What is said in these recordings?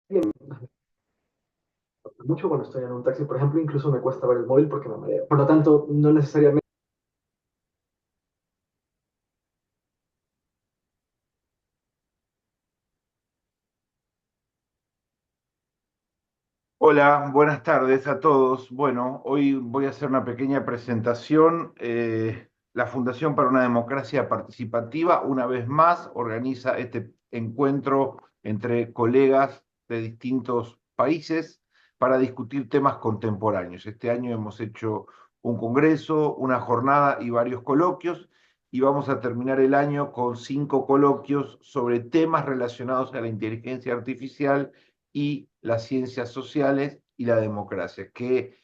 Bien, mucho cuando estoy en un taxi, por ejemplo, incluso me cuesta ver el móvil porque me mareo. Por lo tanto, no necesariamente. Hola, buenas tardes a todos. Bueno, hoy voy a hacer una pequeña presentación. La Fundación para una Democracia Participativa, una vez más, organiza este encuentro entre colegas de distintos países para discutir temas contemporáneos. Este año hemos hecho un congreso, una jornada y varios coloquios, y vamos a terminar el año con 5 coloquios sobre temas relacionados a la inteligencia artificial y las ciencias sociales y la democracia. ¿Qué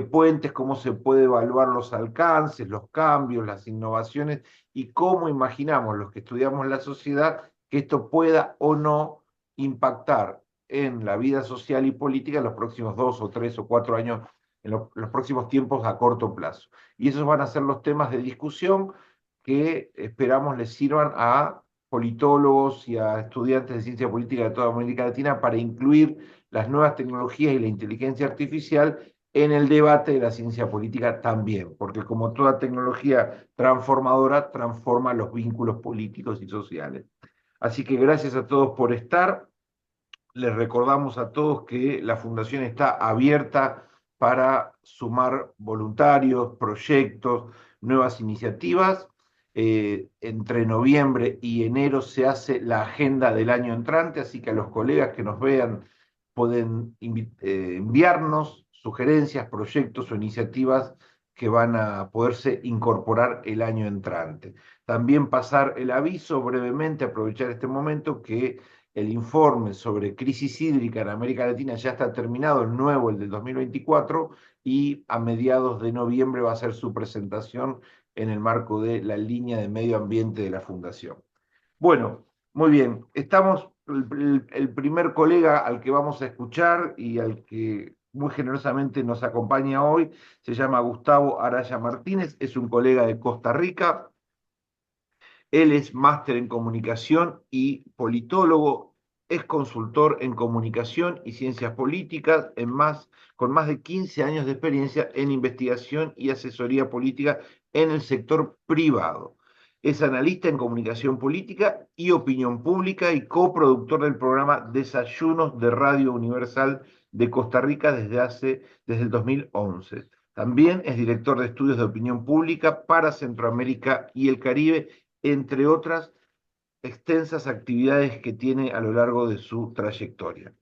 puentes, cómo se puede evaluar los alcances, los cambios, las innovaciones y cómo imaginamos los que estudiamos la sociedad que esto pueda o no impactar en la vida social y política en los próximos 2 o 3 o 4 años, en los próximos tiempos a corto plazo? Y esos van a ser los temas de discusión que esperamos les sirvan a politólogos y a estudiantes de ciencia política de toda América Latina para incluir las nuevas tecnologías y la inteligencia artificial en el debate de la ciencia política también, porque como toda tecnología transformadora, transforma los vínculos políticos y sociales. Así que gracias a todos por estar. Les recordamos a todos que la Fundación está abierta para sumar voluntarios, proyectos, nuevas iniciativas. Entre noviembre y enero se hace la agenda del año entrante, así que a los colegas que nos vean pueden enviarnos sugerencias, proyectos o iniciativas que van a poderse incorporar el año entrante. También pasar el aviso brevemente, aprovechar este momento, que el informe sobre crisis hídrica en América Latina ya está terminado, el nuevo, el del 2024, y a mediados de noviembre va a ser su presentación en el marco de la línea de medio ambiente de la Fundación. Bueno, muy bien, estamos, el primer colega al que vamos a escuchar y al que muy generosamente nos acompaña hoy se llama Gustavo Araya Martínez, es un colega de Costa Rica. Él es máster en comunicación y politólogo, es consultor en comunicación y ciencias políticas, con más de 15 años de experiencia en investigación y asesoría política en el sector privado. Es analista en comunicación política y opinión pública y coproductor del programa Desayunos de Radio Universal de Costa Rica desde el 2011. También es director de estudios de opinión pública para Centroamérica y el Caribe, entre otras extensas actividades que tiene a lo largo de su trayectoria.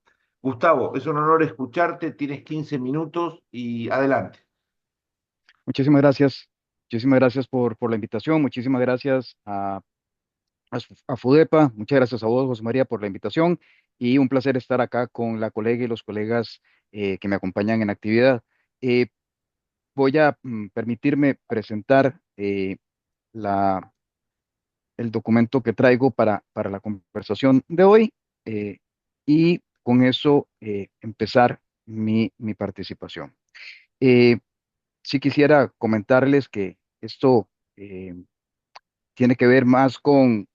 Gustavo, es un honor escucharte, tienes 15 minutos y adelante. Muchísimas gracias. Muchísimas gracias por la invitación. Muchísimas gracias a FUDEPA. Muchas gracias a vos, José María, por la invitación. Y un placer estar acá con la colega y los colegas que me acompañan en la actividad. Eh, Voy a permitirme presentar la, el documento que traigo para la conversación de hoy eh, y con eso empezar mi participación. Eh, sí quisiera comentarles que esto tiene que ver más con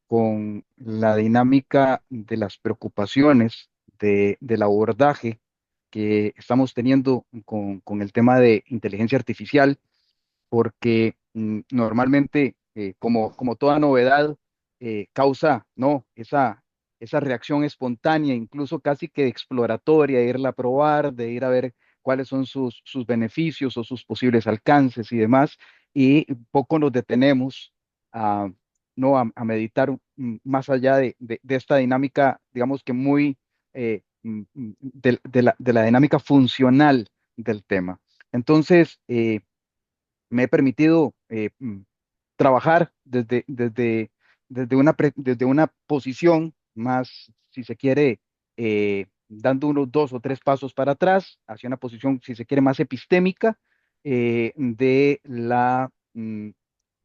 la dinámica de las preocupaciones del abordaje que estamos teniendo con el tema de inteligencia artificial, porque normalmente, como toda novedad, causa, ¿no? Esa reacción espontánea, incluso casi que exploratoria, de irla a probar, de ir a ver cuáles son sus beneficios o sus posibles alcances y demás, y poco nos detenemos a, ¿no? A meditar más allá de esta dinámica, digamos que muy de la dinámica funcional del tema. Entonces, me he permitido trabajar desde una posición más, si se quiere, dando unos 2 o 3 pasos para atrás, hacia una posición, si se quiere, más epistémica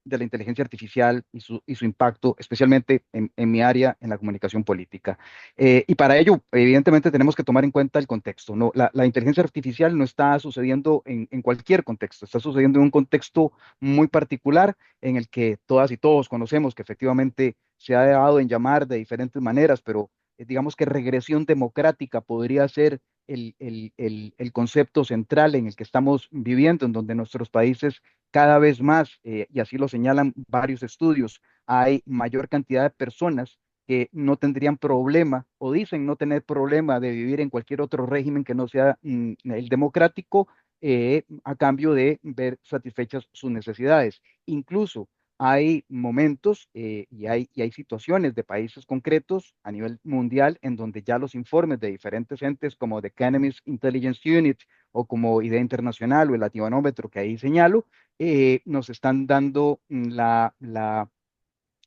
de la inteligencia artificial y su impacto, especialmente en mi área, en la comunicación política. Y para ello, evidentemente, tenemos que tomar en cuenta el contexto, ¿no? La inteligencia artificial no está sucediendo en cualquier contexto, está sucediendo en un contexto muy particular en el que todas y todos conocemos que efectivamente se ha dado en llamar de diferentes maneras, pero digamos que regresión democrática podría ser el concepto central en el que estamos viviendo, en donde nuestros países cada vez más, y así lo señalan varios estudios, hay mayor cantidad de personas que no tendrían problema o dicen no tener problema de vivir en cualquier otro régimen que no sea el democrático, a cambio de ver satisfechas sus necesidades. Incluso hay momentos y hay situaciones de países concretos a nivel mundial en donde ya los informes de diferentes entes como The Economist Intelligence Unit o como Idea Internacional o el Latinobarómetro que ahí señalo, nos están dando la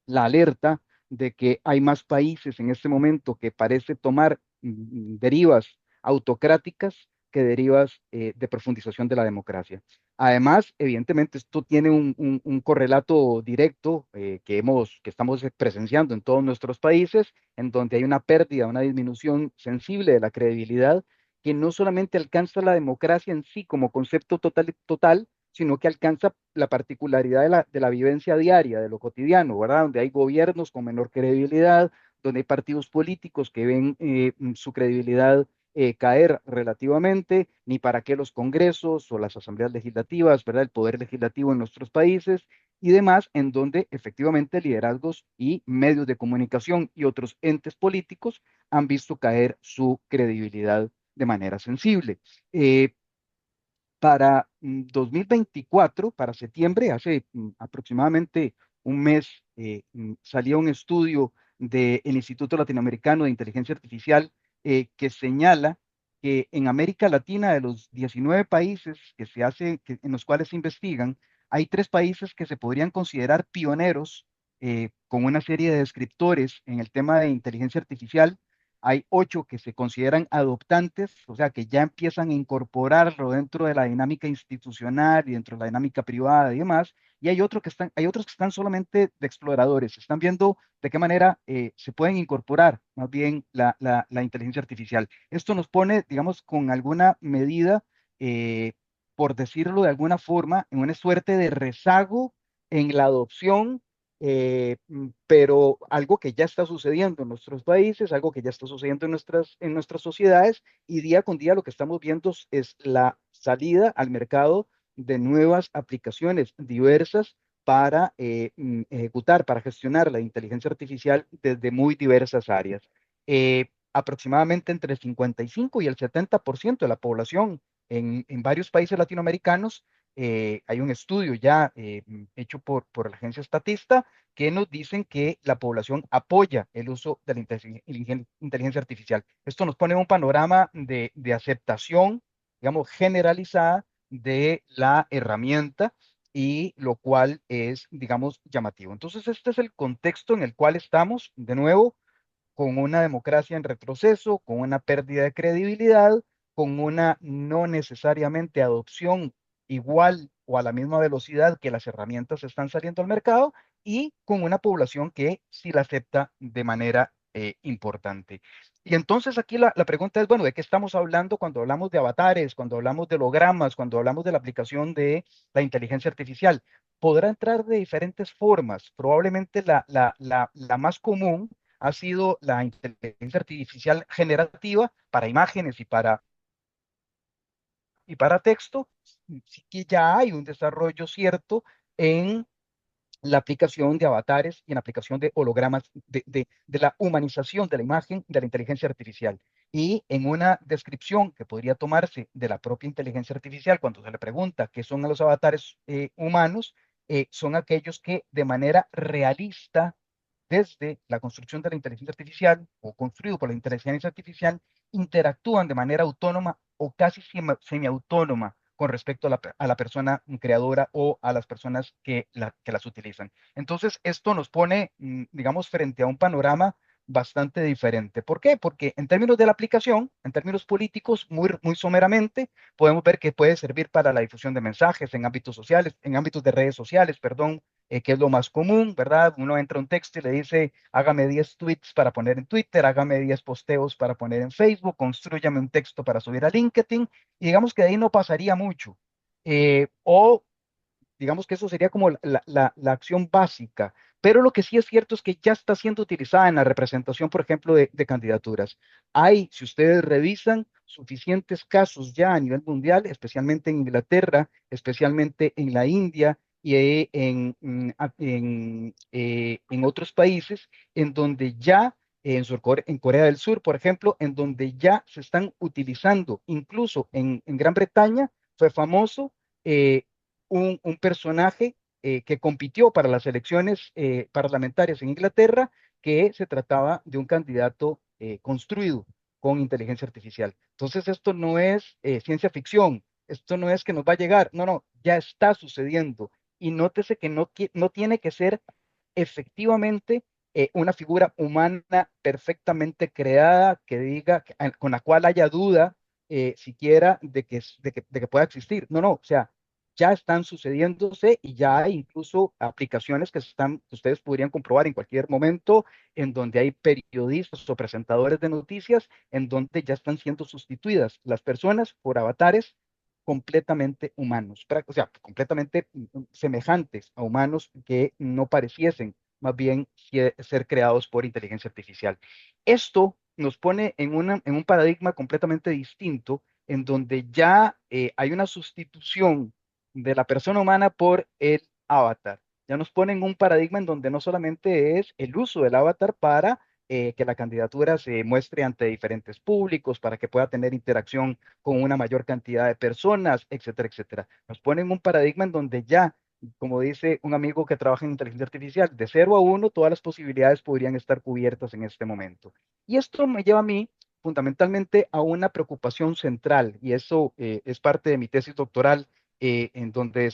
alerta de que hay más países en este momento que parece tomar derivas autocráticas que derivas de profundización de la democracia. Además, evidentemente, esto tiene un correlato directo que estamos presenciando en todos nuestros países, en donde hay una pérdida, una disminución sensible de la credibilidad que no solamente alcanza la democracia en sí como concepto total, sino que alcanza la particularidad de la vivencia diaria, de lo cotidiano, ¿verdad? Donde hay gobiernos con menor credibilidad, donde hay partidos políticos que ven su credibilidad caer relativamente, ni para qué los congresos o las asambleas legislativas, ¿verdad? El poder legislativo en nuestros países y demás, en donde efectivamente liderazgos y medios de comunicación y otros entes políticos han visto caer su credibilidad de manera sensible. Para 2024, para septiembre, hace aproximadamente un mes, salió un estudio del Instituto Latinoamericano de Inteligencia Artificial que señala que en América Latina, de los 19 países en los cuales se investigan, hay 3 países que se podrían considerar pioneros con una serie de descriptores en el tema de inteligencia artificial. Hay 8 que se consideran adoptantes, o sea, que ya empiezan a incorporarlo dentro de la dinámica institucional y dentro de la dinámica privada y demás. Y hay otros que están solamente de exploradores, están viendo de qué manera se pueden incorporar más bien la inteligencia artificial. Esto nos pone, digamos, con alguna medida, por decirlo de alguna forma, en una suerte de rezago en la adopción, pero algo que ya está sucediendo en nuestros países, algo que ya está sucediendo en nuestras sociedades, y día con día lo que estamos viendo es la salida al mercado de nuevas aplicaciones diversas para ejecutar, para gestionar la inteligencia artificial desde muy diversas áreas. Aproximadamente entre el 55 y el 70% de la población en varios países latinoamericanos, hay un estudio ya hecho por la agencia Statista que nos dicen que la población apoya el uso de la inteligencia artificial. Esto nos pone un panorama de aceptación, digamos, generalizada de la herramienta y lo cual es, digamos, llamativo. Entonces, este es el contexto en el cual estamos, de nuevo, con una democracia en retroceso, con una pérdida de credibilidad, con una no necesariamente adopción igual o a la misma velocidad que las herramientas están saliendo al mercado y con una población que sí la acepta de manera importante. Y entonces aquí la pregunta es, bueno, ¿de qué estamos hablando cuando hablamos de avatares, cuando hablamos de hologramas, cuando hablamos de la aplicación de la inteligencia artificial? Podrá entrar de diferentes formas. Probablemente la más común ha sido la inteligencia artificial generativa para imágenes y para texto. Sí que ya hay un desarrollo cierto en la aplicación de avatares y en la aplicación de hologramas, de la humanización de la imagen de la inteligencia artificial. Y en una descripción que podría tomarse de la propia inteligencia artificial, cuando se le pregunta qué son los avatares humanos, son aquellos que de manera realista, desde la construcción de la inteligencia artificial o construido por la inteligencia artificial, interactúan de manera autónoma o casi semiautónoma con respecto a la persona creadora o a las personas que las utilizan. Entonces, esto nos pone, digamos, frente a un panorama bastante diferente. ¿Por qué? Porque en términos de la aplicación, en términos políticos, muy, muy someramente, podemos ver que puede servir para la difusión de mensajes en ámbitos sociales, en ámbitos de redes sociales, perdón, que es lo más común, ¿verdad? Uno entra a un texto y le dice, hágame 10 tweets para poner en Twitter, hágame 10 posteos para poner en Facebook, construyame un texto para subir a LinkedIn, y digamos que de ahí no pasaría mucho. O digamos que eso sería como la acción básica. Pero lo que sí es cierto es que ya está siendo utilizada en la representación, por ejemplo, de candidaturas. Hay, si ustedes revisan, suficientes casos ya a nivel mundial, especialmente en Inglaterra, especialmente en la India y en otros países, en donde ya, en Corea del Sur, por ejemplo, en donde ya se están utilizando, incluso en Gran Bretaña, fue famoso eh, un personaje que compitió para las elecciones parlamentarias en Inglaterra, que se trataba de un candidato construido con inteligencia artificial. Entonces, esto no es ciencia ficción, esto no es que nos va a llegar, no, no, ya está sucediendo. Y nótese que no tiene que ser efectivamente una figura humana perfectamente creada que diga, con la cual haya duda siquiera de que pueda existir. No, no, o sea, ya están sucediéndose y ya hay incluso aplicaciones que ustedes podrían comprobar en cualquier momento, en donde hay periodistas o presentadores de noticias, en donde ya están siendo sustituidas las personas por avatares completamente humanos, o sea, completamente semejantes a humanos que no pareciesen más bien ser creados por inteligencia artificial. Esto nos pone en un paradigma completamente distinto, en donde ya hay una sustitución de la persona humana por el avatar. Ya nos pone en un paradigma en donde no solamente es el uso del avatar para que la candidatura se muestre ante diferentes públicos, para que pueda tener interacción con una mayor cantidad de personas, etcétera, etcétera. Nos pone en un paradigma en donde ya, como dice un amigo que trabaja en inteligencia artificial, de 0 a 1, todas las posibilidades podrían estar cubiertas en este momento. Y esto me lleva a mí fundamentalmente a una preocupación central, y eso es parte de mi tesis doctoral, en donde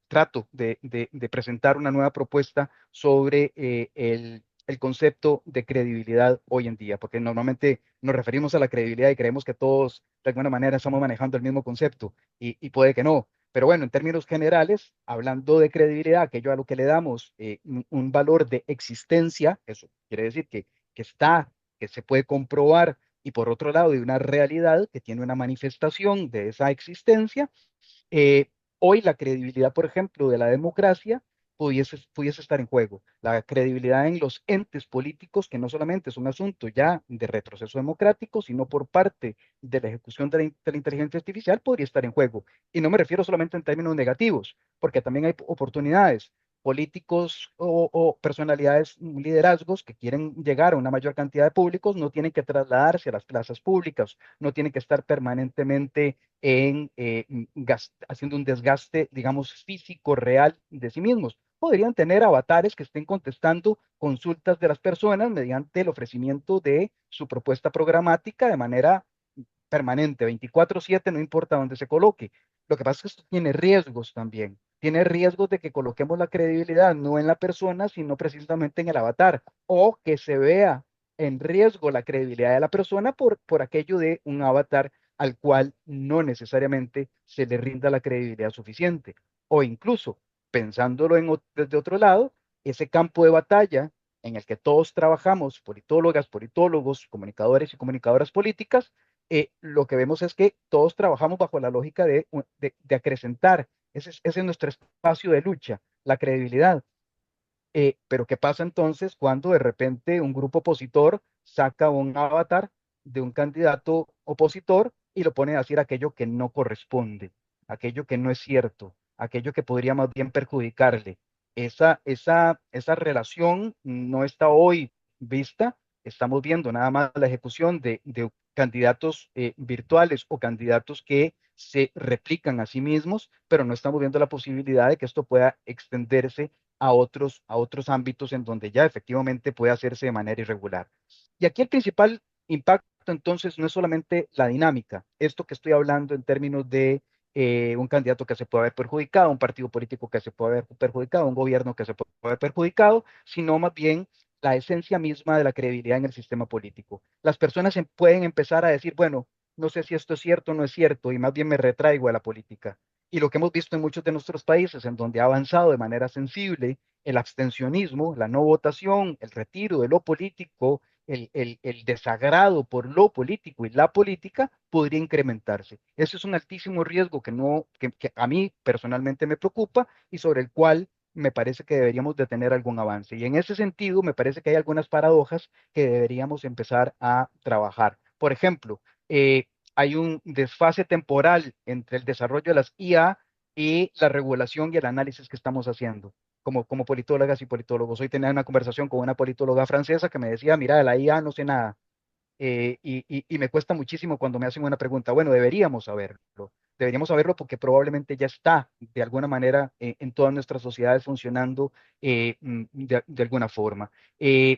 trato de presentar una nueva propuesta sobre el concepto de credibilidad hoy en día, porque normalmente nos referimos a la credibilidad y creemos que todos de alguna manera estamos manejando el mismo concepto y puede que no. Pero bueno, en términos generales, hablando de credibilidad, aquello a lo que le damos un valor de existencia, eso quiere decir que está, que se puede comprobar, y por otro lado, de una realidad que tiene una manifestación de esa existencia. eh, Hoy la credibilidad, por ejemplo, de la democracia pudiese estar en juego. La credibilidad en los entes políticos, que no solamente es un asunto ya de retroceso democrático, sino por parte de la ejecución de la inteligencia artificial, podría estar en juego. Y no me refiero solamente en términos negativos, porque también hay oportunidades. Políticos o personalidades, liderazgos que quieren llegar a una mayor cantidad de públicos no tienen que trasladarse a las plazas públicas, no tienen que estar permanentemente haciendo un desgaste, digamos, físico real de sí mismos. Podrían tener avatares que estén contestando consultas de las personas mediante el ofrecimiento de su propuesta programática de manera permanente, 24/7, no importa dónde se coloque. Lo que pasa es que esto tiene riesgos también. Tiene riesgos de que coloquemos la credibilidad no en la persona, sino precisamente en el avatar, o que se vea en riesgo la credibilidad de la persona por aquello de un avatar al cual no necesariamente se le rinda la credibilidad suficiente. O incluso, pensándolo desde otro lado, ese campo de batalla en el que todos trabajamos, politólogas, politólogos, comunicadores y comunicadoras políticas, lo que vemos es que todos trabajamos bajo la lógica de acrecentar. Ese es nuestro espacio de lucha, la credibilidad. Pero ¿qué pasa entonces cuando de repente un grupo opositor saca un avatar de un candidato opositor y lo pone a decir aquello que no corresponde, aquello que no es cierto, aquello que podría más bien perjudicarle? Esa relación no está hoy vista. Estamos viendo nada más la ejecución de candidatos virtuales o candidatos que se replican a sí mismos, pero no estamos viendo la posibilidad de que esto pueda extenderse a otros ámbitos en donde ya efectivamente puede hacerse de manera irregular. Y aquí el principal impacto entonces no es solamente la dinámica, esto que estoy hablando en términos de un candidato que se puede haber perjudicado, un partido político que se puede haber perjudicado, un gobierno que se puede haber perjudicado, sino más bien la esencia misma de la credibilidad en el sistema político. Las personas pueden empezar a decir, bueno, no sé si esto es cierto o no es cierto, y más bien me retraigo a la política. Y lo que hemos visto en muchos de nuestros países, en donde ha avanzado de manera sensible el abstencionismo, la no votación, el retiro de lo político, el desagrado por lo político y la política podría incrementarse. Ese es un altísimo riesgo que, no, que a mí personalmente me preocupa y sobre el cual me parece que deberíamos de tener algún avance. Y en ese sentido, me parece que hay algunas paradojas que deberíamos empezar a trabajar. Por ejemplo, hay un desfase temporal entre el desarrollo de las IA y la regulación y el análisis que estamos haciendo como politólogas y politólogos. Hoy tenía una conversación con una politóloga francesa que me decía, mira, de la IA no sé nada. Y me cuesta muchísimo cuando me hacen una pregunta. Bueno, deberíamos saberlo porque probablemente ya está de alguna manera en todas nuestras sociedades funcionando de alguna forma. Eh,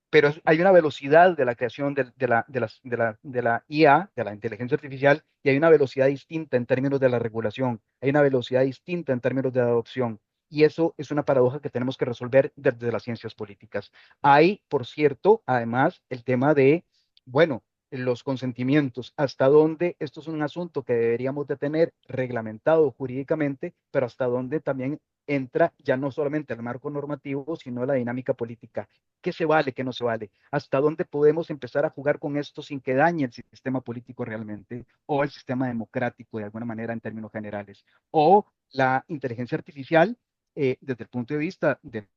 pero hay una velocidad de la creación de la IA, de la inteligencia artificial, y hay una velocidad distinta en términos de la regulación, hay una velocidad distinta en términos de adopción. Y eso es una paradoja que tenemos que resolver desde las ciencias políticas. Hay, por cierto, además, el tema de, bueno, los consentimientos, hasta dónde esto es un asunto que deberíamos de tener reglamentado jurídicamente, pero hasta dónde también entra ya no solamente el marco normativo, sino la dinámica política. ¿Qué se vale, qué no se vale? ¿Hasta dónde podemos empezar a jugar con esto sin que dañe el sistema político realmente o el sistema democrático de alguna manera en términos generales? O la inteligencia artificial desde el punto de vista de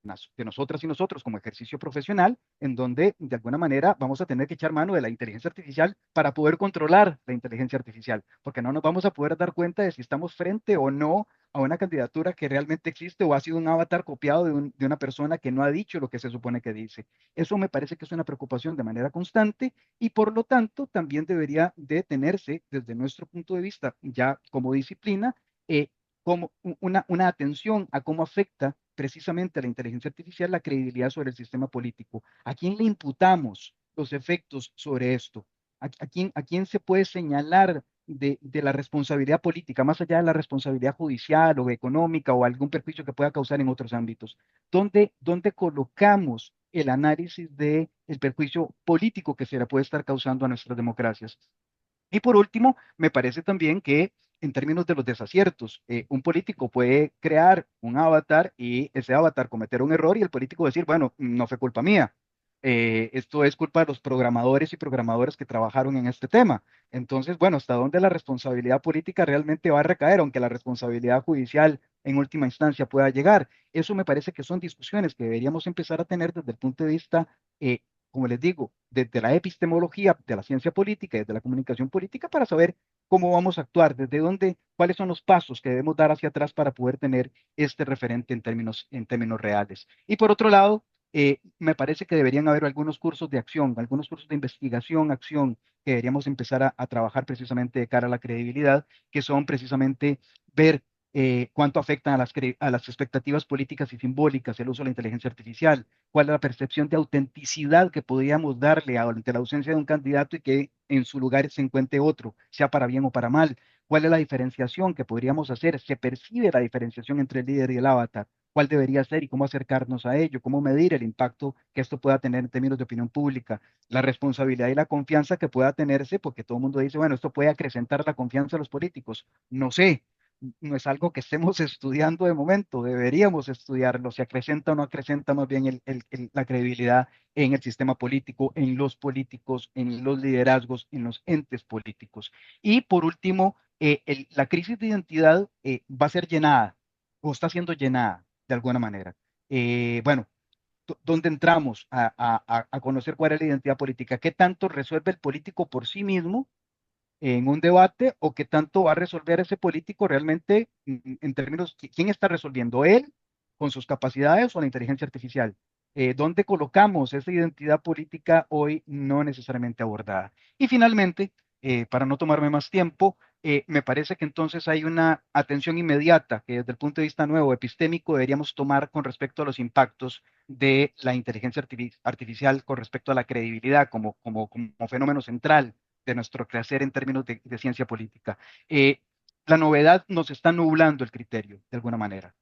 nosotras y nosotros como ejercicio profesional, en donde de alguna manera vamos a tener que echar mano de la inteligencia artificial para poder controlar la inteligencia artificial, porque no nos vamos a poder dar cuenta de si estamos frente o no a una candidatura que realmente existe o ha sido un avatar copiado de una persona que no ha dicho lo que se supone que dice. Eso me parece que es una preocupación de manera constante y por lo tanto también debería de tenerse desde nuestro punto de vista ya como disciplina eh, como una atención a cómo afecta precisamente la inteligencia artificial la credibilidad sobre el sistema político. ¿A quién le imputamos los efectos sobre esto? A quién se puede señalar de la responsabilidad política, más allá de la responsabilidad judicial o económica o algún perjuicio que pueda causar en otros ámbitos? ¿Dónde colocamos el análisis del perjuicio político que se le puede estar causando a nuestras democracias? Y por último, me parece también que en términos de los desaciertos, un político puede crear un avatar y ese avatar cometer un error y el político decir, bueno, no fue culpa mía. Esto es culpa de los programadores y programadoras que trabajaron en este tema. Entonces, bueno, ¿hasta dónde la responsabilidad política realmente va a recaer, aunque la responsabilidad judicial en última instancia pueda llegar? Eso me parece que son discusiones que deberíamos empezar a tener desde el punto de vista eh, como les digo, desde la epistemología de la ciencia política y desde la comunicación política para saber cómo vamos a actuar, desde dónde, cuáles son los pasos que debemos dar hacia atrás para poder tener este referente en términos reales. Y por otro lado, me parece que deberían haber algunos cursos de acción, algunos cursos de investigación, acción, que deberíamos empezar a trabajar precisamente de cara a la credibilidad, que son precisamente ver cuánto afectan a las expectativas políticas y simbólicas el uso de la inteligencia artificial, cuál es la percepción de autenticidad que podríamos darle ante la ausencia de un candidato y que en su lugar se encuentre otro, sea para bien o para mal, cuál es la diferenciación que podríamos hacer, se percibe la diferenciación entre el líder y el avatar, cuál debería ser y cómo acercarnos a ello, cómo medir el impacto que esto pueda tener en términos de opinión pública, la responsabilidad y la confianza que pueda tenerse, porque todo el mundo dice, bueno, esto puede acrecentar la confianza de los políticos. No sé, no es algo que estemos estudiando de momento, deberíamos estudiarlo, si acrecenta o no acrecenta más bien la credibilidad en el sistema político, en los políticos, en los liderazgos, en los entes políticos. Y por último, la crisis de identidad va a ser llenada o está siendo llenada de alguna manera. Bueno, ¿dónde entramos a conocer cuál es la identidad política? ¿Qué tanto resuelve el político por sí mismo en un debate o qué tanto va a resolver ese político realmente en términos, ¿quién está resolviendo? ¿Él con sus capacidades o la inteligencia artificial? ¿Dónde colocamos esa identidad política hoy no necesariamente abordada? Y finalmente, para no tomarme más tiempo, me parece que entonces hay una atención inmediata que desde el punto de vista nuevo, epistémico, deberíamos tomar con respecto a los impactos de la inteligencia artificial con respecto a la credibilidad como fenómeno central de nuestro crecer en términos de ciencia política. La novedad nos está nublando el criterio, de alguna manera.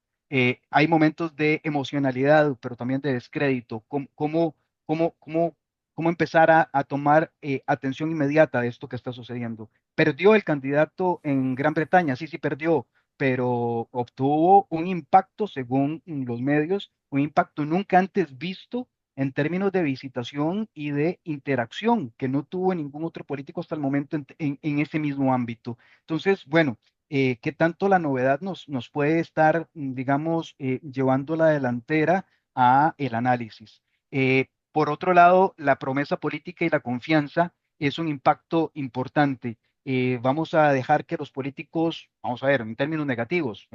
Hay momentos de emocionalidad, pero también de descrédito. Cómo, cómo empezar a tomar atención inmediata de esto que está sucediendo? ¿Perdió el candidato en Gran Bretaña? Sí, sí, perdió, pero obtuvo un impacto, según los medios, un impacto nunca antes visto en términos de visitación y de interacción, que no tuvo ningún otro político hasta el momento en ese mismo ámbito. Entonces, bueno, ¿qué tanto la novedad nos puede estar, digamos, llevando la delantera a el análisis? Por otro lado, la promesa política y la confianza es un impacto importante. Vamos a dejar que los políticos, vamos a ver, en términos negativos,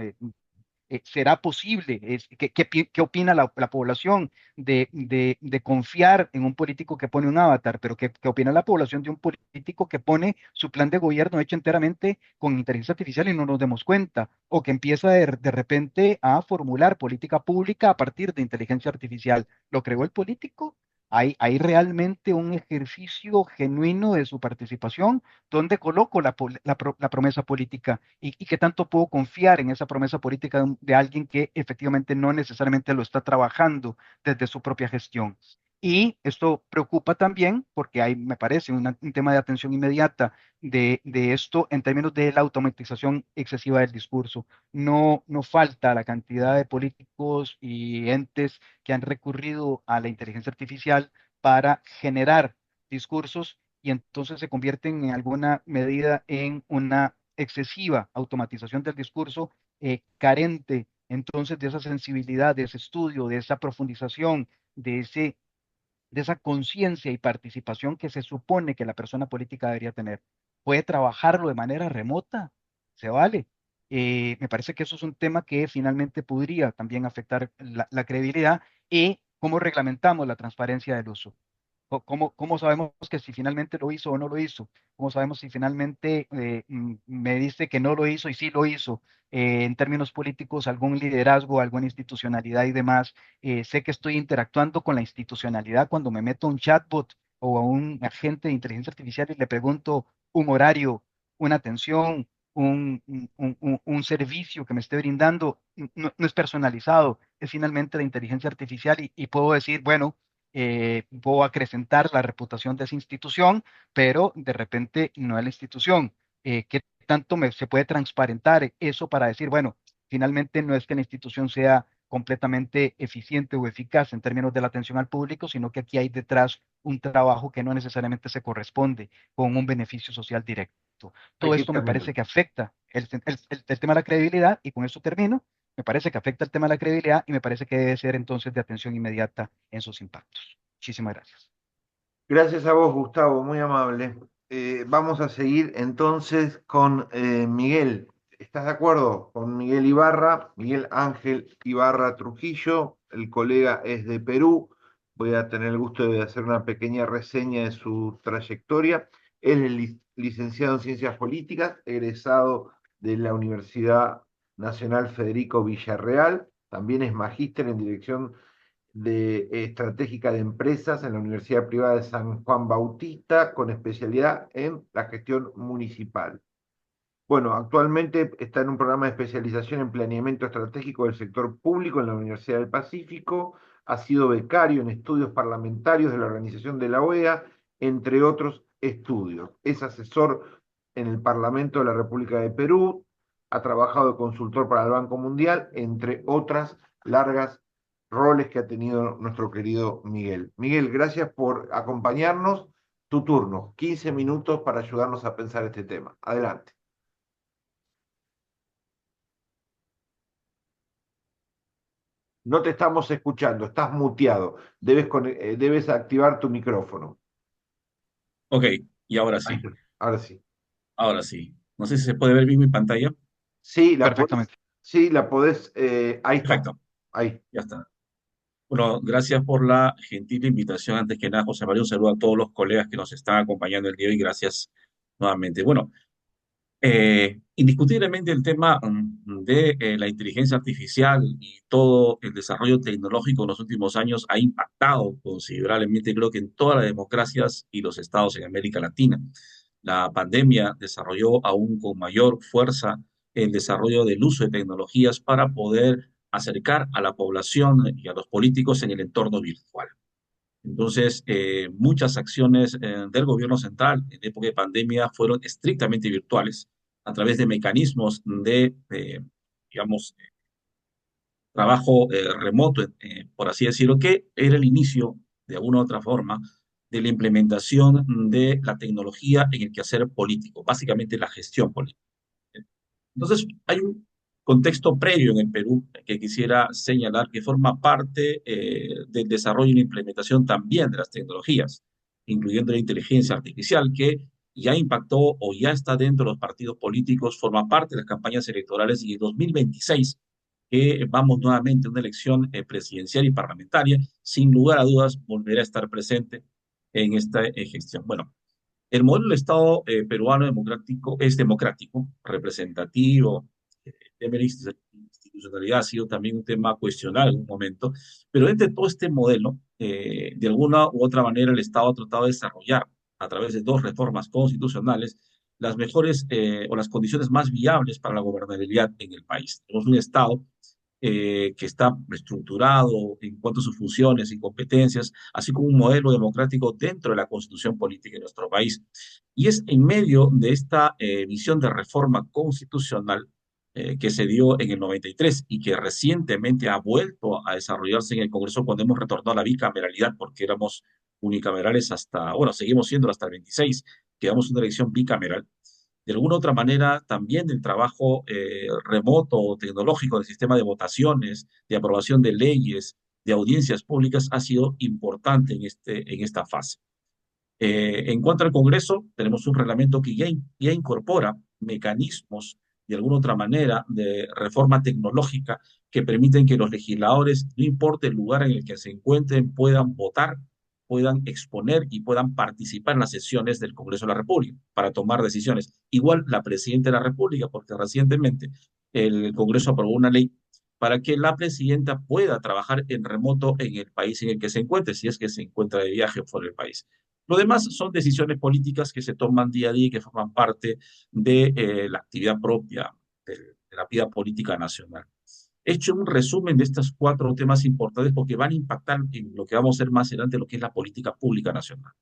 ¿será posible? ¿Qué opina la población de confiar en un político que pone un avatar? Pero ¿qué opina la población de un político que pone su plan de gobierno hecho enteramente con inteligencia artificial y no nos demos cuenta? O que empieza de repente a formular política pública a partir de inteligencia artificial. ¿Lo creó el político? ¿Hay realmente un ejercicio genuino de su participación? ¿Dónde coloco la promesa política? Y qué tanto puedo confiar en esa promesa política de alguien que efectivamente no necesariamente lo está trabajando desde su propia gestión? Y esto preocupa también porque hay, me parece, un tema de atención inmediata de esto en términos de la automatización excesiva del discurso. No falta la cantidad de políticos y entes que han recurrido a la inteligencia artificial para generar discursos y entonces se convierten en alguna medida en una excesiva automatización del discurso, carente entonces de esa sensibilidad, de ese estudio, de esa profundización, de esa conciencia y participación que se supone que la persona política debería tener. Puede trabajarlo de manera remota, se vale. Me parece que eso es un tema que finalmente podría también afectar la credibilidad y cómo reglamentamos la transparencia del uso. ¿Cómo sabemos que si finalmente lo hizo o no lo hizo? ¿Cómo sabemos si finalmente me dice que no lo hizo y sí lo hizo? En términos políticos, algún liderazgo, alguna institucionalidad y demás. Sé que estoy interactuando con la institucionalidad cuando me meto a un chatbot o a un agente de inteligencia artificial y le pregunto un horario, una atención, un servicio que me esté brindando. No es personalizado, es finalmente la inteligencia artificial y puedo decir, bueno, puedo acrecentar la reputación de esa institución, pero de repente no es la institución. ¿Qué tanto se puede transparentar eso para decir, bueno, finalmente no es que la institución sea completamente eficiente o eficaz en términos de la atención al público, sino que aquí hay detrás un trabajo que no necesariamente se corresponde con un beneficio social directo? Hay Todo que esto me examinar. parece que afecta el tema de la credibilidad y con eso termino. Me parece que afecta el tema de la credibilidad y me parece que debe ser entonces de atención inmediata en sus impactos. Muchísimas gracias. Gracias a vos, Gustavo, muy amable. Vamos a seguir entonces con Miguel. ¿Estás de acuerdo? Con Miguel Ibarra, Miguel Ángel Ibarra Trujillo. El colega es de Perú. Voy a tener el gusto de hacer una pequeña reseña de su trayectoria. Él es licenciado en Ciencias Políticas, egresado de la Universidad Nacional Federico Villarreal. También es magíster en Dirección Estratégica de Empresas en la Universidad Privada de San Juan Bautista, con especialidad en la gestión municipal. Bueno, actualmente está en un programa de especialización en planeamiento estratégico del sector público en la Universidad del Pacífico. Ha sido becario en estudios parlamentarios de la Organización de la OEA, entre otros estudios. Es asesor en el Parlamento de la República de Perú. Ha trabajado de consultor para el Banco Mundial, entre otras largas roles que ha tenido nuestro querido Miguel. Miguel, gracias por acompañarnos. Tu turno, 15 minutos para ayudarnos a pensar este tema. Adelante. No te estamos escuchando, estás muteado. Debes activar tu micrófono. Ok, y ahora Ahí sí, está. Ahora sí. ahora sí. No sé si se puede ver bien mi pantalla. Sí, Perfectamente. la podés, ahí está. Perfecto, Ahí. ya está. Bueno, gracias por la gentil invitación. Antes que nada, José María, un saludo a todos los colegas que nos están acompañando el día de hoy. Gracias nuevamente. Bueno, indiscutiblemente el tema de la inteligencia artificial y todo el desarrollo tecnológico en los últimos años ha impactado considerablemente, creo que en todas las democracias y los estados en América Latina. La pandemia desarrolló aún con mayor fuerza el desarrollo del uso de tecnologías para poder acercar a la población y a los políticos en el entorno virtual. Entonces, muchas acciones del gobierno central en época de pandemia fueron estrictamente virtuales a través de mecanismos digamos, trabajo remoto, por así decirlo, que era el inicio de alguna u otra forma, de la implementación de la tecnología en el quehacer político, básicamente la gestión política. Entonces, hay un contexto previo en el Perú que quisiera señalar que forma parte del desarrollo y la implementación también de las tecnologías, incluyendo la inteligencia artificial, que ya impactó o ya está dentro de los partidos políticos, forma parte de las campañas electorales y en 2026, que vamos nuevamente a una elección presidencial y parlamentaria, sin lugar a dudas volverá a estar presente en esta gestión. Bueno, el modelo del Estado peruano democrático es democrático, representativo, el tema de la institucionalidad ha sido también un tema cuestionado en un momento, pero dentro de todo este modelo, de alguna u otra manera el Estado ha tratado de desarrollar a través de dos reformas constitucionales las mejores o las condiciones más viables para la gobernabilidad en el país. Tenemos un Estado que está estructurado en cuanto a sus funciones y competencias, así como un modelo democrático dentro de la constitución política de nuestro país. Y es en medio de esta visión de reforma constitucional que se dio en el 93 y que recientemente ha vuelto a desarrollarse en el Congreso cuando hemos retornado a la bicameralidad, porque éramos unicamerales hasta, bueno, seguimos siendo hasta el 26, quedamos una elección bicameral. De alguna u otra manera, también el trabajo remoto o tecnológico del sistema de votaciones, de aprobación de leyes, de audiencias públicas, ha sido importante en esta fase. En cuanto al Congreso, tenemos un reglamento que ya incorpora mecanismos, de alguna otra manera, de reforma tecnológica que permiten que los legisladores, no importa el lugar en el que se encuentren, puedan votar, puedan exponer y puedan participar en las sesiones del Congreso de la República para tomar decisiones. Igual la Presidenta de la República, porque recientemente el Congreso aprobó una ley para que la presidenta pueda trabajar en remoto en el país en el que se encuentre, si es que se encuentra de viaje fuera del país. Lo demás son decisiones políticas que se toman día a día y que forman parte de la actividad propia de la vida política nacional. He hecho un resumen de estos cuatro temas importantes porque van a impactar en lo que vamos a hacer más adelante, lo que es la política pública nacional.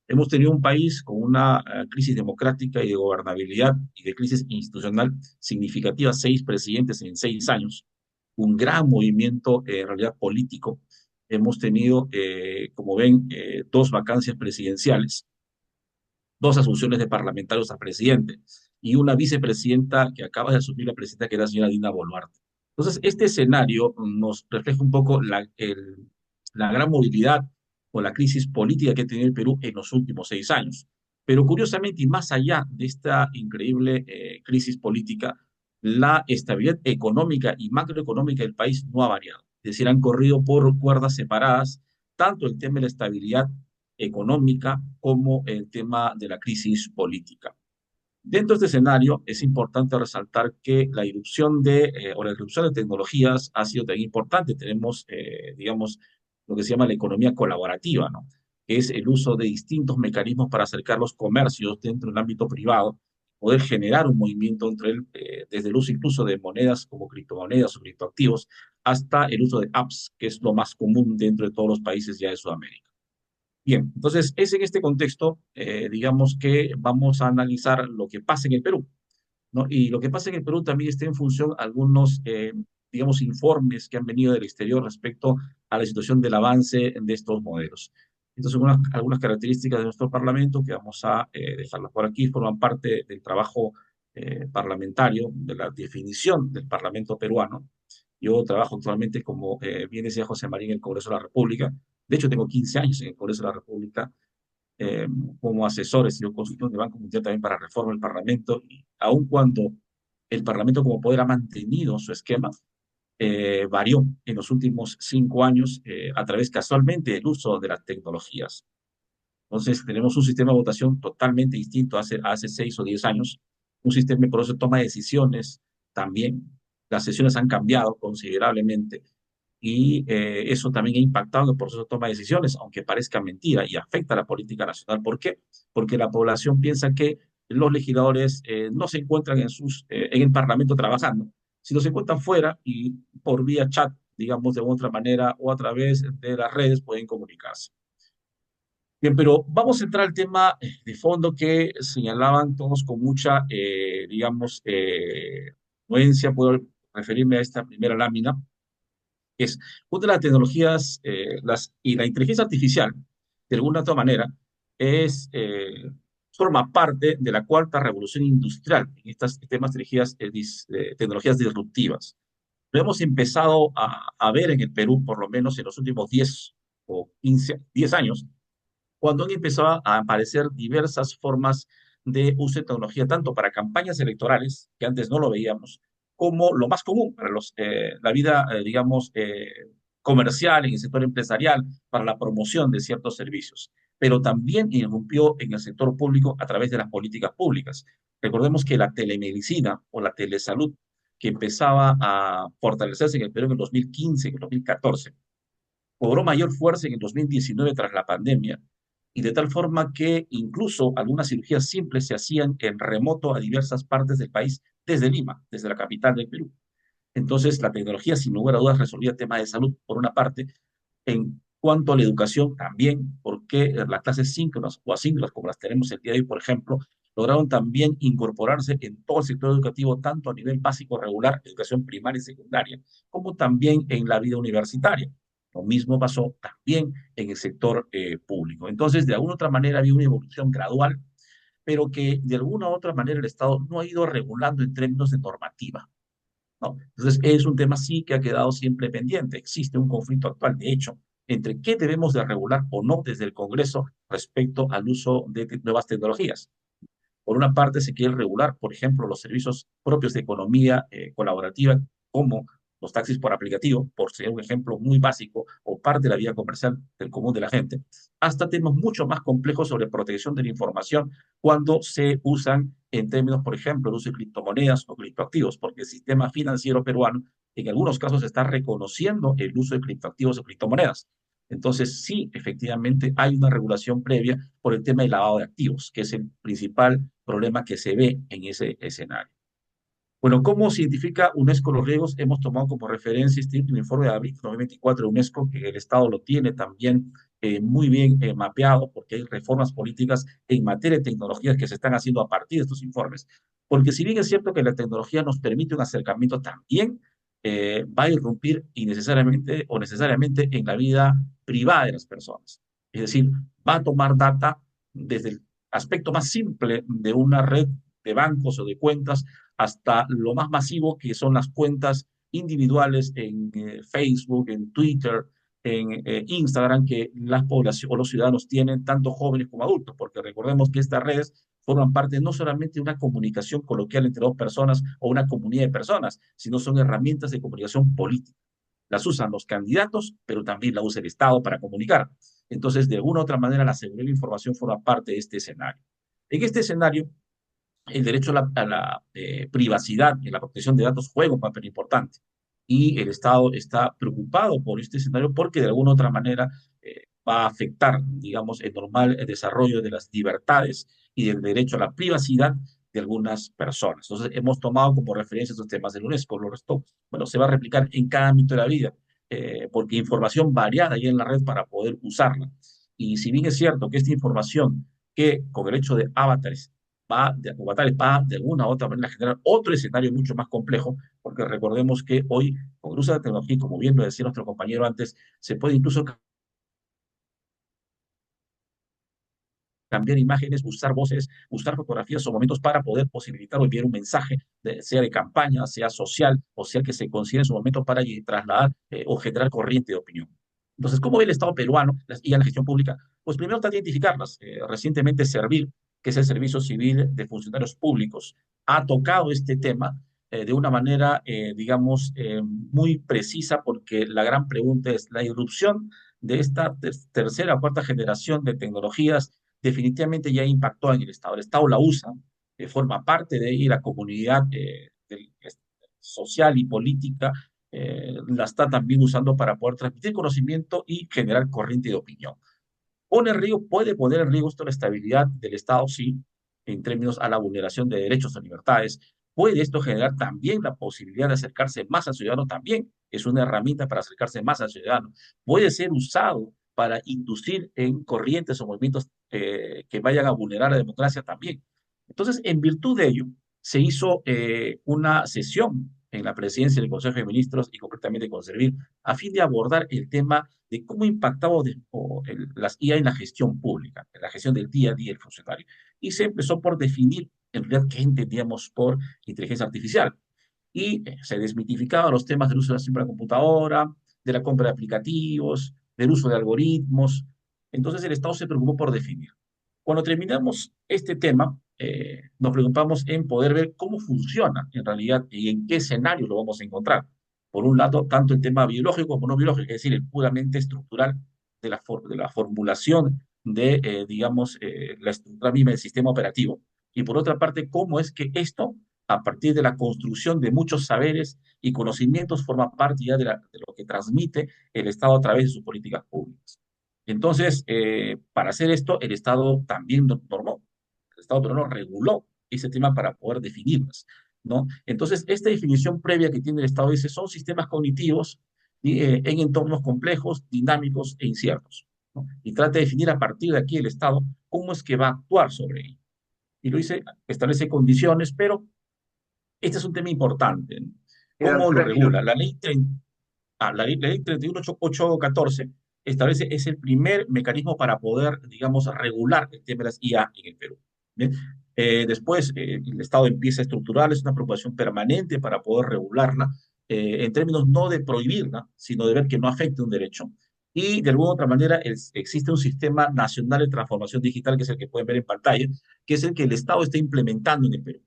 Hemos tenido un país con una crisis democrática y de gobernabilidad y de crisis institucional significativa, 6 presidentes en 6 años, un gran movimiento en realidad político. Hemos tenido, como ven, 2 vacancias presidenciales, 2 asunciones de parlamentarios a presidente y una vicepresidenta que acaba de asumir la presidenta, que era la señora Dina Boluarte. Entonces, este escenario nos refleja un poco la gran movilidad o la crisis política que ha tenido el Perú en los últimos 6 años. Pero curiosamente, y más allá de esta increíble crisis política, la estabilidad económica y macroeconómica del país no ha variado. Es decir, han corrido por cuerdas separadas tanto el tema de la estabilidad económica como el tema de la crisis política. Dentro de este escenario, es importante resaltar que la irrupción o la irrupción de tecnologías ha sido tan importante. Tenemos, digamos, lo que se llama la economía colaborativa, ¿no? Que es el uso de distintos mecanismos para acercar los comercios dentro del ámbito privado, poder generar un movimiento entre desde el uso incluso de monedas como criptomonedas o criptoactivos, hasta el uso de apps, que es lo más común dentro de todos los países ya de Sudamérica. Bien, entonces es en este contexto, digamos que vamos a analizar lo que pasa en el Perú, ¿no? Y lo que pasa en el Perú también está en función de algunos, digamos, informes que han venido del exterior respecto a la situación del avance de estos modelos. Entonces, algunas características de nuestro Parlamento que vamos a dejarlas por aquí forman parte del trabajo parlamentario, de la definición del Parlamento peruano. Yo trabajo actualmente, como bien decía José María, en el Congreso de la República. De hecho, tengo 15 años en el Congreso de la República como asesor, he sido consultor de Banco Mundial también para reforma del Parlamento, y aun cuando el Parlamento como poder ha mantenido su esquema, varió en los últimos 5 años a través casualmente del uso de las tecnologías. Entonces, tenemos un sistema de votación totalmente distinto hace 6 o 10 años, un sistema de proceso de toma de decisiones también. Las sesiones han cambiado considerablemente y eso también ha impactado en el proceso de toma de decisiones, aunque parezca mentira, y afecta a la política nacional. ¿Por qué? Porque la población piensa que los legisladores no se encuentran en el Parlamento trabajando, sino se encuentran fuera y por vía chat, digamos, de otra manera, o a través de las redes pueden comunicarse. Bien, pero vamos a entrar al tema de fondo que señalaban todos con mucha, digamos, influencia. Puedo referirme a esta primera lámina, Es una de las tecnologías, y la inteligencia artificial, de alguna otra manera, es, forma parte de la cuarta revolución industrial en estas temas dirigidas, tecnologías disruptivas. Lo hemos empezado a ver en el Perú, por lo menos en los últimos 10 o 10 años, cuando han empezado a aparecer diversas formas de uso de tecnología, tanto para campañas electorales, que antes no lo veíamos, como lo más común para la vida, digamos, comercial, en el sector empresarial, para la promoción de ciertos servicios. Pero también irrumpió en el sector público a través de las políticas públicas. Recordemos que la telemedicina o la telesalud, que empezaba a fortalecerse en el Perú en el 2015, en el 2014, cobró mayor fuerza en el 2019 tras la pandemia, y de tal forma que incluso algunas cirugías simples se hacían en remoto a diversas partes del país, desde Lima, desde la capital del Perú. Entonces, la tecnología, sin lugar a dudas, resolvía temas de salud, por una parte. En cuanto a la educación, también, porque las clases síncronas o asíncronas, como las tenemos el día de hoy, por ejemplo, lograron también incorporarse en todo el sector educativo, tanto a nivel básico regular, educación primaria y secundaria, como también en la vida universitaria. Lo mismo pasó también en el sector público. Entonces, de alguna u otra manera, había una evolución gradual, pero que de alguna u otra manera el Estado no ha ido regulando en términos de normativa, ¿no? Entonces, es un tema sí que ha quedado siempre pendiente. Existe un conflicto actual, de hecho, entre qué debemos de regular o no desde el Congreso respecto al uso de nuevas tecnologías. Por una parte, se quiere regular, por ejemplo, los servicios propios de economía colaborativa, como los taxis por aplicativo, por ser un ejemplo muy básico, o parte de la vida comercial del común de la gente, hasta temas mucho más complejos sobre protección de la información cuando se usan en términos, por ejemplo, el uso de criptomonedas o criptoactivos, porque el sistema financiero peruano en algunos casos está reconociendo el uso de criptoactivos o criptomonedas. Entonces, sí, efectivamente, hay una regulación previa por el tema del lavado de activos, que es el principal problema que se ve en ese escenario. Bueno, ¿cómo se identifica UNESCO los riesgos? Hemos tomado como referencia este último informe de abril 2024 de UNESCO, que el Estado lo tiene también muy bien mapeado, porque hay reformas políticas en materia de tecnologías que se están haciendo a partir de estos informes. Porque si bien es cierto que la tecnología nos permite un acercamiento, también va a irrumpir innecesariamente o necesariamente en la vida privada de las personas. Es decir, va a tomar data desde el aspecto más simple de una red de bancos o de cuentas, hasta lo más masivo, que son las cuentas individuales en Facebook, en Twitter, en Instagram, que las poblaciones o los ciudadanos tienen, tanto jóvenes como adultos, porque recordemos que estas redes forman parte no solamente de una comunicación coloquial entre dos personas o una comunidad de personas, sino son herramientas de comunicación política. Las usan los candidatos, pero también la usa el Estado para comunicar. Entonces, de alguna u otra manera, la seguridad de la información forma parte de este escenario. En este escenario, el derecho a la privacidad y la protección de datos juega un papel importante. Y el Estado está preocupado por este escenario porque de alguna u otra manera va a afectar, digamos, el normal desarrollo de las libertades y del derecho a la privacidad de algunas personas. Entonces, hemos tomado como referencia estos temas del UNESCO. Lo resto, bueno, se va a replicar en cada ámbito de la vida, porque información variada hay en la red para poder usarla. Y si bien es cierto que esta información, que con el hecho de avatares va de alguna u otra manera a generar otro escenario mucho más complejo, porque recordemos que hoy, con el uso de la tecnología, como bien lo decía nuestro compañero antes, se puede incluso cambiar imágenes, usar voces, usar fotografías o momentos para poder posibilitar o enviar un mensaje, sea de campaña, sea social, o sea que se considere en su momento para trasladar o generar corriente de opinión. Entonces, ¿cómo ve el Estado peruano y a la gestión pública? Pues primero está de identificarlas. Recientemente Servir, que es el Servicio Civil de Funcionarios Públicos, ha tocado este tema de una manera, digamos, muy precisa, porque la gran pregunta es la irrupción de esta tercera o cuarta generación de tecnologías definitivamente ya impactó en el Estado. El Estado la usa, forma parte de ella, y la comunidad social y política la está también usando para poder transmitir conocimiento y generar corriente de opinión. Puede poner en riesgo esto la estabilidad del Estado, sí, en términos a la vulneración de derechos o libertades. Puede esto generar también la posibilidad de acercarse más al ciudadano, también es una herramienta para acercarse más al ciudadano. Puede ser usado para inducir en corrientes o movimientos que vayan a vulnerar la democracia también. Entonces, en virtud de ello, se hizo una sesión en en la presidencia del Consejo de Ministros y concretamente con Servir, a fin de abordar el tema de cómo impactaba las IA en la gestión pública, en la gestión del día a día del funcionario. Y se empezó por definir en realidad qué entendíamos por inteligencia artificial. Y se desmitificaban los temas del uso de la supercomputadora, de la compra de aplicativos, del uso de algoritmos. Entonces el Estado se preocupó por definir. Cuando terminamos este tema, nos preocupamos en poder ver cómo funciona en realidad y en qué escenario lo vamos a encontrar. Por un lado, tanto el tema biológico como no biológico, es decir, el puramente estructural de la formulación de, digamos, la estructura misma del sistema operativo. Y por otra parte, cómo es que esto, a partir de la construcción de muchos saberes y conocimientos, forma parte ya de lo que transmite el Estado a través de sus políticas públicas. Entonces, para hacer esto, el Estado también normó, el Estado peruano reguló ese tema para poder definirlas, ¿no? Entonces, esta definición previa que tiene el Estado dice, son sistemas cognitivos en entornos complejos, dinámicos e inciertos, ¿no? Y trata de definir a partir de aquí el Estado cómo es que va a actuar sobre ello. Y lo dice, establece condiciones, pero este es un tema importante, ¿no? Quedan ¿Cómo lo 3 minutos. regula? La ley 31814 establece, es el primer mecanismo para poder, digamos, regular el tema de las IA en el Perú. ¿Bien? Después, el Estado empieza a estructurar, es una preocupación permanente para poder regularla, en términos no de prohibirla, sino de ver que no afecte un derecho. Y de alguna otra manera existe un sistema nacional de transformación digital, que es el que pueden ver en pantalla, que es el que el Estado está implementando en el Perú.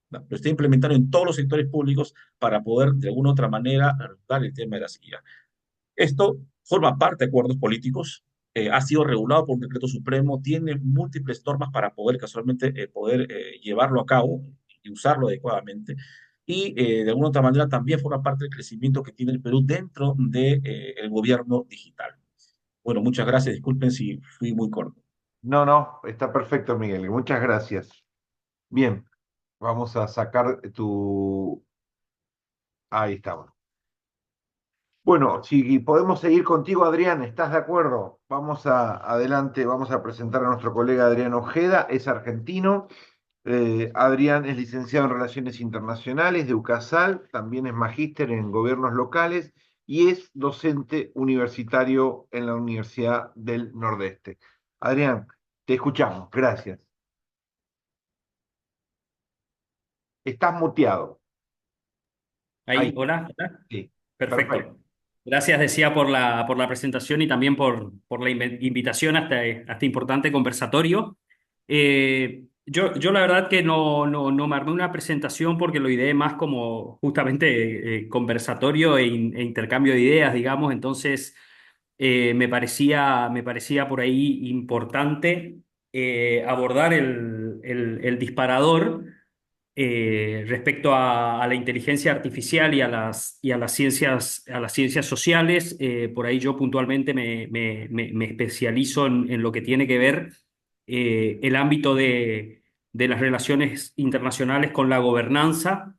¿No? Lo está implementando en todos los sectores públicos para poder, de alguna u otra manera, regular el tema de la sequía. Esto forma parte de acuerdos políticos, ha sido regulado por un decreto supremo, tiene múltiples normas para poder casualmente llevarlo a cabo y usarlo adecuadamente. Y de alguna u otra manera también forma parte del crecimiento que tiene el Perú dentro del gobierno digital. Bueno, muchas gracias. Disculpen si fui muy corto. No, no, está perfecto, Miguel. Muchas gracias. Bien, vamos a sacar tu... Ahí estamos. Bueno, si podemos seguir contigo, Adrián, ¿estás de acuerdo? Adelante, vamos a presentar a nuestro colega Adrián Ojeda, es argentino. Adrián es licenciado en Relaciones Internacionales de UCASAL, también es magíster en gobiernos locales y es docente universitario en la Universidad del Nordeste. Adrián, te escuchamos, gracias. Estás muteado. Ahí, Ahí, hola, hola. sí, perfecto. Perfecto. Gracias, decía, por la presentación y también por la invitación a este importante conversatorio. Yo la verdad que no me armé una presentación porque lo ideé más como justamente conversatorio e intercambio de ideas, digamos. Entonces, me parecía por ahí importante abordar el disparador respecto a la inteligencia artificial y a las ciencias sociales. Por ahí yo puntualmente me especializo en lo que tiene que ver el ámbito de las relaciones internacionales con la gobernanza,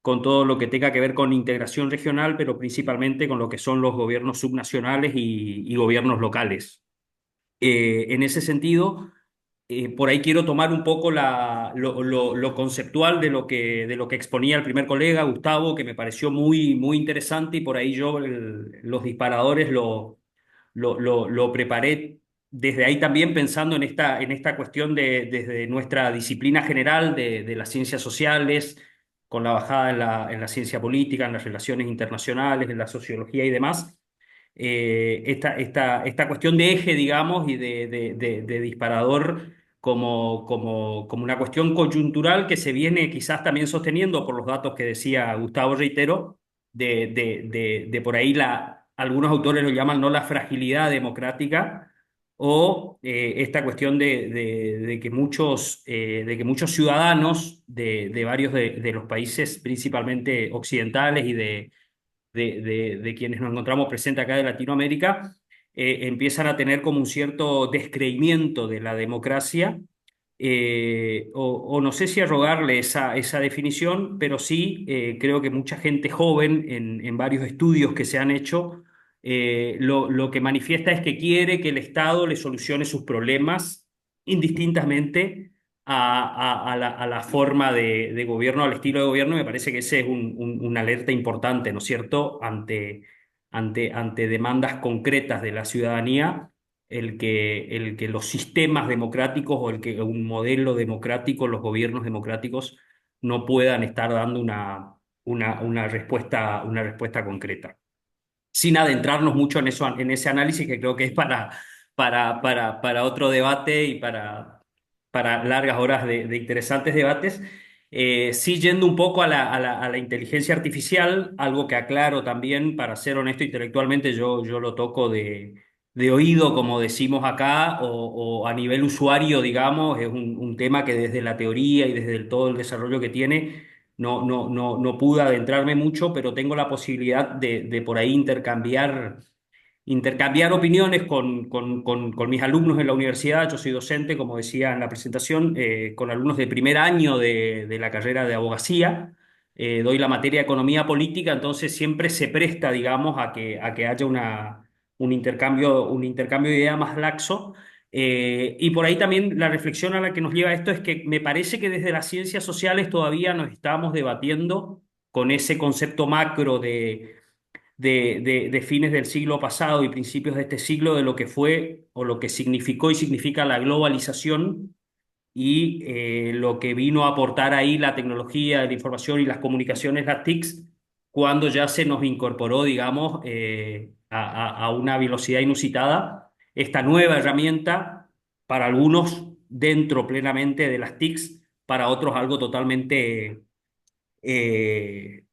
con todo lo que tenga que ver con integración regional, pero principalmente con lo que son los gobiernos subnacionales y gobiernos locales. En ese sentido, por ahí quiero tomar un poco lo conceptual de lo que exponía el primer colega, Gustavo, que me pareció muy interesante, y por ahí yo los disparadores lo preparé desde ahí también pensando en esta cuestión desde nuestra disciplina general de las ciencias sociales, con la bajada en la ciencia política, en las relaciones internacionales, en la sociología y demás. Esta cuestión de eje, digamos, y de disparador como una cuestión coyuntural que se viene quizás también sosteniendo por los datos que decía Gustavo, reitero, de por ahí algunos autores lo llaman no la fragilidad democrática o esta cuestión de que muchos ciudadanos de varios de los países principalmente occidentales y de quienes nos encontramos presentes acá de Latinoamérica, empiezan a tener como un cierto descreimiento de la democracia, o no sé si arrogarle esa definición, pero sí creo que mucha gente joven en varios estudios que se han hecho, lo que manifiesta es que quiere que el Estado le solucione sus problemas indistintamente a la forma de gobierno, al estilo de gobierno. Me parece que ese es una alerta importante, ¿no es cierto?, ante demandas concretas de la ciudadanía, el que los sistemas democráticos o el que un modelo democrático, los gobiernos democráticos, no puedan estar dando una respuesta concreta. Sin adentrarnos mucho en ese análisis, que creo que es para otro debate y para largas horas de interesantes debates. Sí, yendo un poco a la inteligencia artificial, algo que aclaro también, para ser honesto intelectualmente, yo lo toco de oído, como decimos acá, o a nivel usuario, digamos. Es un tema que desde la teoría y desde todo el desarrollo que tiene no pude adentrarme mucho, pero tengo la posibilidad de por ahí intercambiar opiniones con mis alumnos en la universidad. Yo soy docente, como decía en la presentación, con alumnos de primer año de la carrera de abogacía. Doy la materia de economía política, entonces siempre se presta, digamos, a que haya un intercambio de ideas más laxo. Y por ahí también la reflexión a la que nos lleva esto es que me parece que desde las ciencias sociales todavía nos estamos debatiendo con ese concepto macro de fines del siglo pasado y principios de este siglo, de lo que fue o lo que significó y significa la globalización, y lo que vino a aportar ahí la tecnología, la información y las comunicaciones, las TICs, cuando ya se nos incorporó, digamos, a una velocidad inusitada esta nueva herramienta, para algunos dentro plenamente de las TICs, para otros algo totalmente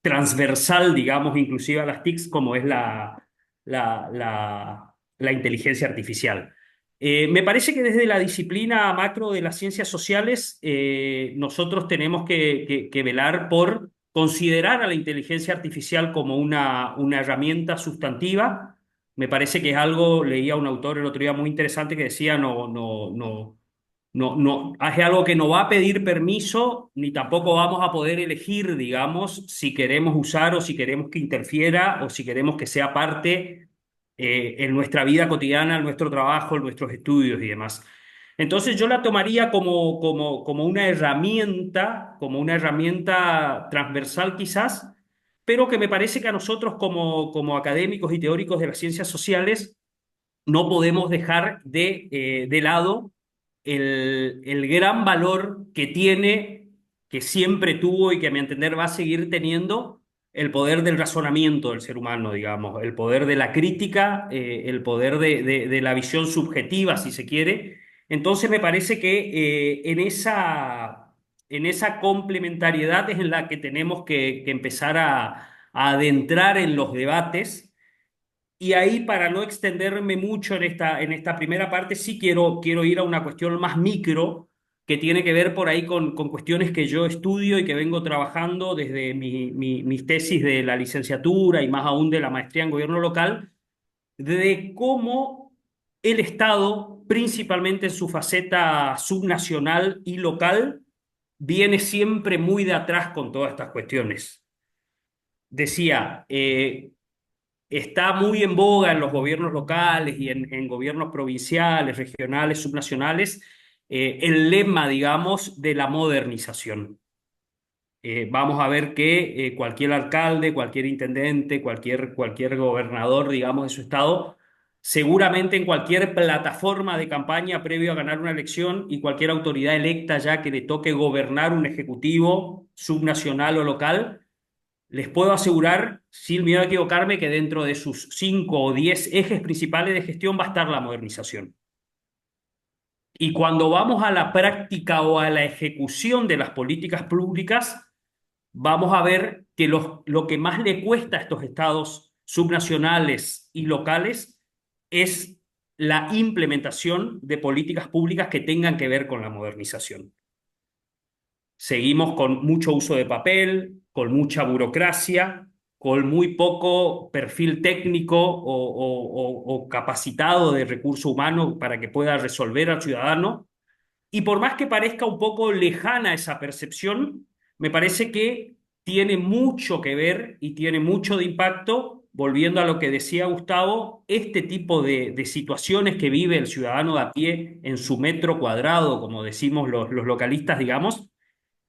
transversal, digamos, inclusive a las TICs, como es la inteligencia artificial. Me parece que desde la disciplina macro de las ciencias sociales, nosotros tenemos que velar por considerar a la inteligencia artificial como una herramienta sustantiva. Me parece que es algo, leía un autor el otro día muy interesante que decía, no, es algo que no va a pedir permiso, ni tampoco vamos a poder elegir, digamos, si queremos usar o si queremos que interfiera o si queremos que sea parte en nuestra vida cotidiana, en nuestro trabajo, en nuestros estudios y demás. Entonces yo la tomaría como como una herramienta transversal quizás, pero que me parece que a nosotros como académicos y teóricos de las ciencias sociales no podemos dejar de lado el gran valor que tiene, que siempre tuvo y que a mi entender va a seguir teniendo, el poder del razonamiento del ser humano, digamos, el poder de la crítica, el poder de la visión subjetiva, si se quiere. Entonces me parece que en esa complementariedad es en la que tenemos que empezar a adentrar en los debates. Y ahí, para no extenderme mucho en esta primera parte, sí quiero ir a una cuestión más micro, que tiene que ver por ahí con cuestiones que yo estudio y que vengo trabajando desde mis tesis de la licenciatura y más aún de la maestría en gobierno local, de cómo el Estado, principalmente en su faceta subnacional y local, viene siempre muy de atrás con todas estas cuestiones. Decía, está muy en boga en los gobiernos locales y en gobiernos provinciales, regionales, subnacionales, el lema, digamos, de la modernización. Vamos a ver que cualquier alcalde, cualquier intendente, cualquier gobernador, digamos, de su estado, seguramente en cualquier plataforma de campaña previo a ganar una elección, y cualquier autoridad electa ya que le toque gobernar un ejecutivo subnacional o local, les puedo asegurar, sin miedo a equivocarme, que dentro de sus 5 o 10 ejes principales de gestión va a estar la modernización. Y cuando vamos a la práctica o a la ejecución de las políticas públicas, vamos a ver que lo que más le cuesta a estos estados subnacionales y locales es la implementación de políticas públicas que tengan que ver con la modernización. Seguimos con mucho uso de papel, con mucha burocracia, con muy poco perfil técnico o capacitado de recurso humano para que pueda resolver al ciudadano. Y por más que parezca un poco lejana esa percepción, me parece que tiene mucho que ver y tiene mucho de impacto volviendo a lo que decía Gustavo, este tipo de situaciones que vive el ciudadano de a pie en su metro cuadrado, como decimos los localistas, digamos,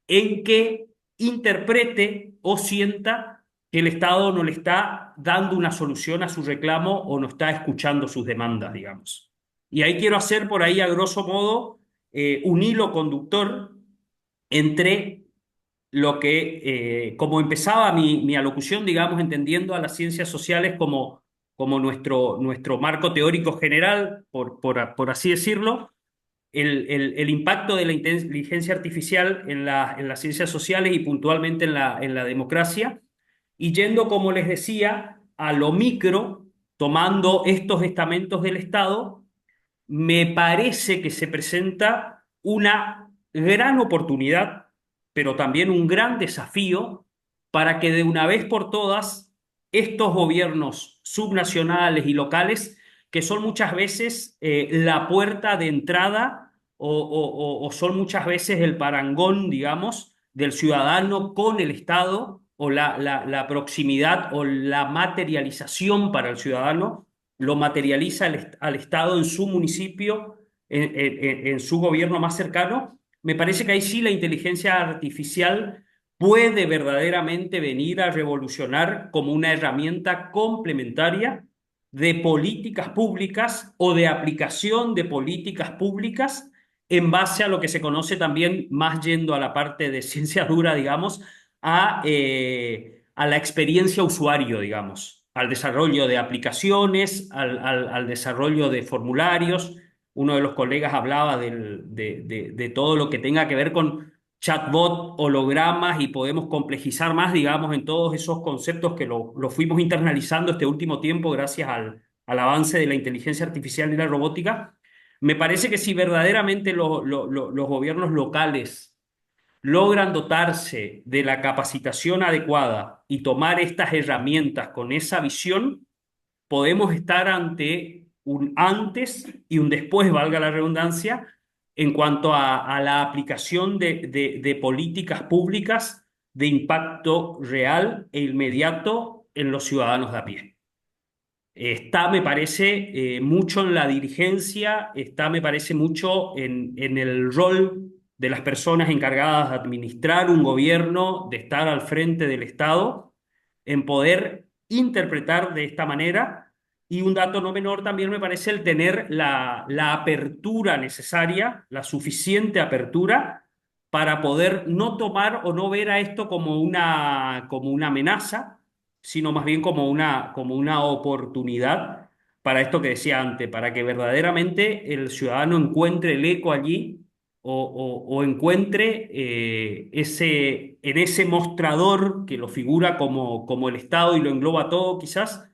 en que interprete o sienta que el Estado no le está dando una solución a su reclamo o no está escuchando sus demandas, digamos. Y ahí quiero hacer por ahí, a grosso modo, un hilo conductor entre lo que, como empezaba mi alocución, digamos, entendiendo a las ciencias sociales como nuestro marco teórico general, por así decirlo, el impacto de la inteligencia artificial en las ciencias sociales y puntualmente en la democracia, y yendo, como les decía, a lo micro, tomando estos estamentos del Estado, me parece que se presenta una gran oportunidad, pero también un gran desafío para que de una vez por todas estos gobiernos subnacionales y locales, que son muchas veces la puerta de entrada o son muchas veces el parangón, digamos, del ciudadano con el Estado o la proximidad o la materialización para el ciudadano lo materializa al Estado en su municipio, en su gobierno más cercano, me parece que ahí sí la inteligencia artificial puede verdaderamente venir a revolucionar como una herramienta complementaria de políticas públicas o de aplicación de políticas públicas en base a lo que se conoce también, más yendo a la parte de ciencia dura, digamos, a la experiencia usuario, digamos, al desarrollo de aplicaciones, al desarrollo de formularios. Uno de los colegas hablaba de todo lo que tenga que ver con chatbot, hologramas, y podemos complejizar más, digamos, en todos esos conceptos que lo fuimos internalizando este último tiempo gracias al avance de la inteligencia artificial y la robótica. Me parece que si verdaderamente los gobiernos locales logran dotarse de la capacitación adecuada y tomar estas herramientas con esa visión, podemos estar ante un antes y un después, valga la redundancia, en cuanto a la aplicación de políticas públicas de impacto real e inmediato en los ciudadanos de a pie. Está, me parece, mucho en la dirigencia, está, me parece, mucho en el rol de las personas encargadas de administrar un gobierno, de estar al frente del Estado, en poder interpretar de esta manera. Y un dato no menor también me parece el tener la apertura necesaria, la suficiente apertura para poder no tomar o no ver a esto como una amenaza, sino más bien como una oportunidad para esto que decía antes, para que verdaderamente el ciudadano encuentre el eco allí o encuentre en ese mostrador que lo figura como el Estado y lo engloba todo, quizás,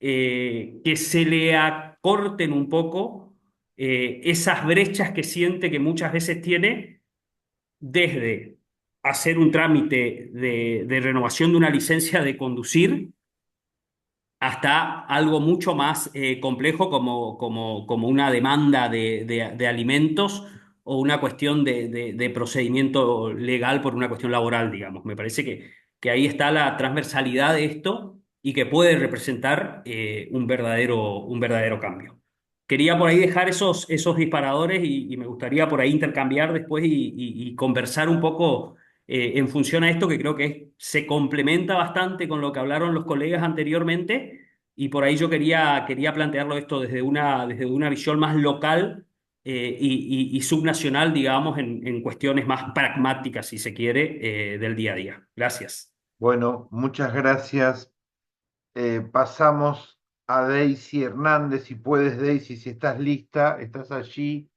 que se le acorten un poco esas brechas que siente que muchas veces tiene desde hacer un trámite de renovación de una licencia de conducir hasta algo mucho más complejo como una demanda de alimentos o una cuestión de procedimiento legal por una cuestión laboral, digamos. Me parece que ahí está la transversalidad de esto y que puede representar un verdadero cambio. Quería por ahí dejar esos disparadores y me gustaría por ahí intercambiar después y conversar un poco en función a esto, que creo que se complementa bastante con lo que hablaron los colegas anteriormente, y por ahí yo quería plantearlo esto desde una visión más local y subnacional, digamos, en cuestiones más pragmáticas, si se quiere, del día a día. Gracias. Bueno, muchas gracias. Pasamos a Daisy Hernández. Si puedes, Daisy, si estás lista, estás allí.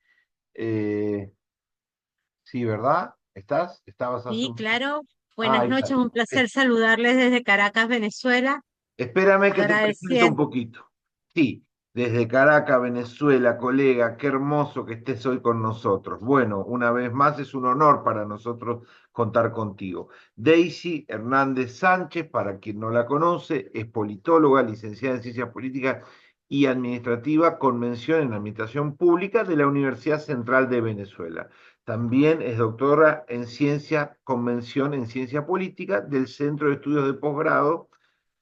Sí, ¿verdad? ¿Estás? Estabas hace Sí, un... claro. Ah, Buenas ahí está. noches, un placer saludarles desde Caracas, Venezuela. Espérame que te presente un Agradeciendo. poquito. Sí, desde Caracas, Venezuela, colega, qué hermoso que estés hoy con nosotros. Bueno, una vez más es un honor para nosotros contar contigo. Daisy Hernández Sánchez, para quien no la conoce, es politóloga, licenciada en Ciencias Políticas y Administrativa, con mención en Administración Pública de la Universidad Central de Venezuela. También es doctora en Ciencia, con mención en Ciencia Política del Centro de Estudios de Posgrado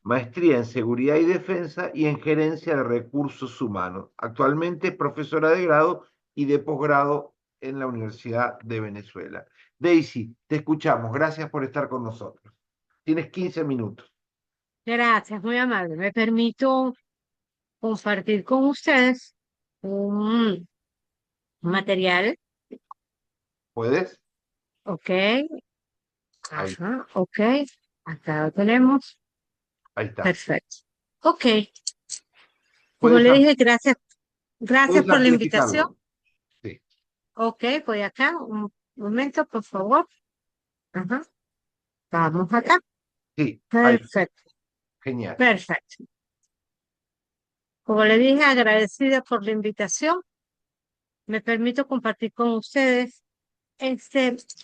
maestría en seguridad y defensa y en gerencia de recursos humanos. Actualmente es profesora de grado y de posgrado en la Universidad de Venezuela. Daisy, te escuchamos. Gracias por estar con nosotros. Tienes 15 minutos. Gracias, muy amable. Me permito compartir con ustedes un material, ¿Puedes? ¿ok? Ahí, Ajá, ok. Acá lo tenemos. ahí está. Perfecto. Ok. Como Puedes, le dije, gracias puedes por la invitación. amplificarlo. Sí, Ok, voy acá. Un momento, por favor. Ajá. Vamos acá. sí, ahí, Perfecto, genial. perfecto. Como le dije, agradecida por la invitación. Me permito compartir con ustedes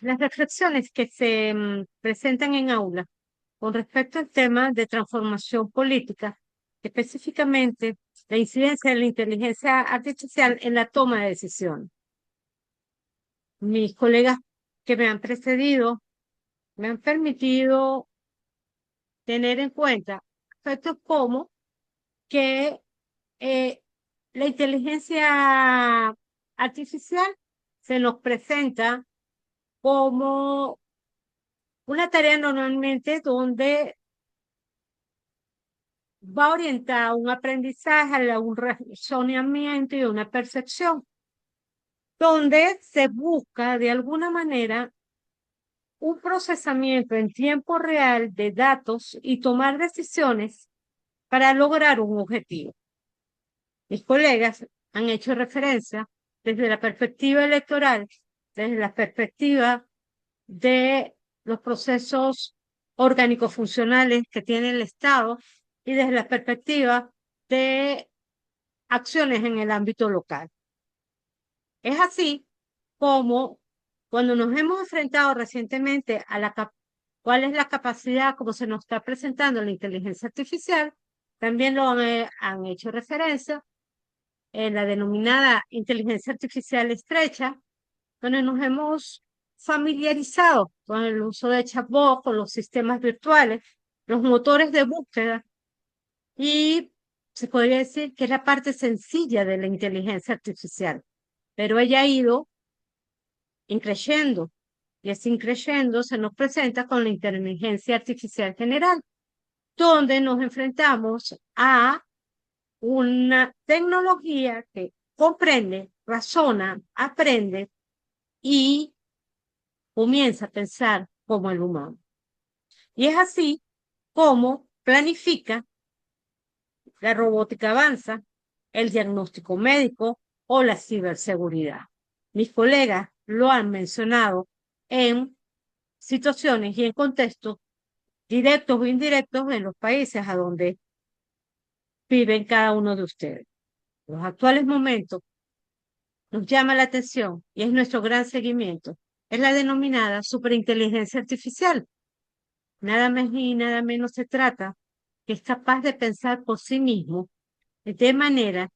las reflexiones que se presentan en aula con respecto al tema de transformación política, específicamente la incidencia de la inteligencia artificial en la toma de decisiones. Mis colegas que me han precedido me han permitido tener en cuenta aspectos como que eh, la inteligencia artificial se nos presenta como una tarea normalmente donde va orientada a un aprendizaje, a un razonamiento y una percepción, donde se busca de alguna manera un procesamiento en tiempo real de datos y tomar decisiones para lograr un objetivo. Mis colegas han hecho referencia desde la perspectiva electoral, desde la perspectiva de los procesos orgánicos funcionales que tiene el Estado y desde la perspectiva de acciones en el ámbito local. Es así como cuando nos hemos enfrentado recientemente a cuál es la capacidad, como se nos está presentando la inteligencia artificial, también han hecho referencia en la denominada inteligencia artificial estrecha, donde nos hemos familiarizado con el uso de chatbot, con los sistemas virtuales, los motores de búsqueda, y se podría decir que es la parte sencilla de la inteligencia artificial, pero ella ha ido increyendo, y ese increyendo se nos presenta con la inteligencia artificial general, donde nos enfrentamos a una tecnología que comprende, razona, aprende y comienza a pensar como el humano. Y es así como planifica, la robótica avanza, el diagnóstico médico o la ciberseguridad. Mis colegas lo han mencionado en situaciones y en contextos directos o indirectos en los países a donde viven cada uno de ustedes. En los actuales momentos nos llama la atención y es nuestro gran seguimiento. Es la denominada superinteligencia artificial. Nada más ni nada menos se trata que es capaz de pensar por sí mismo de manera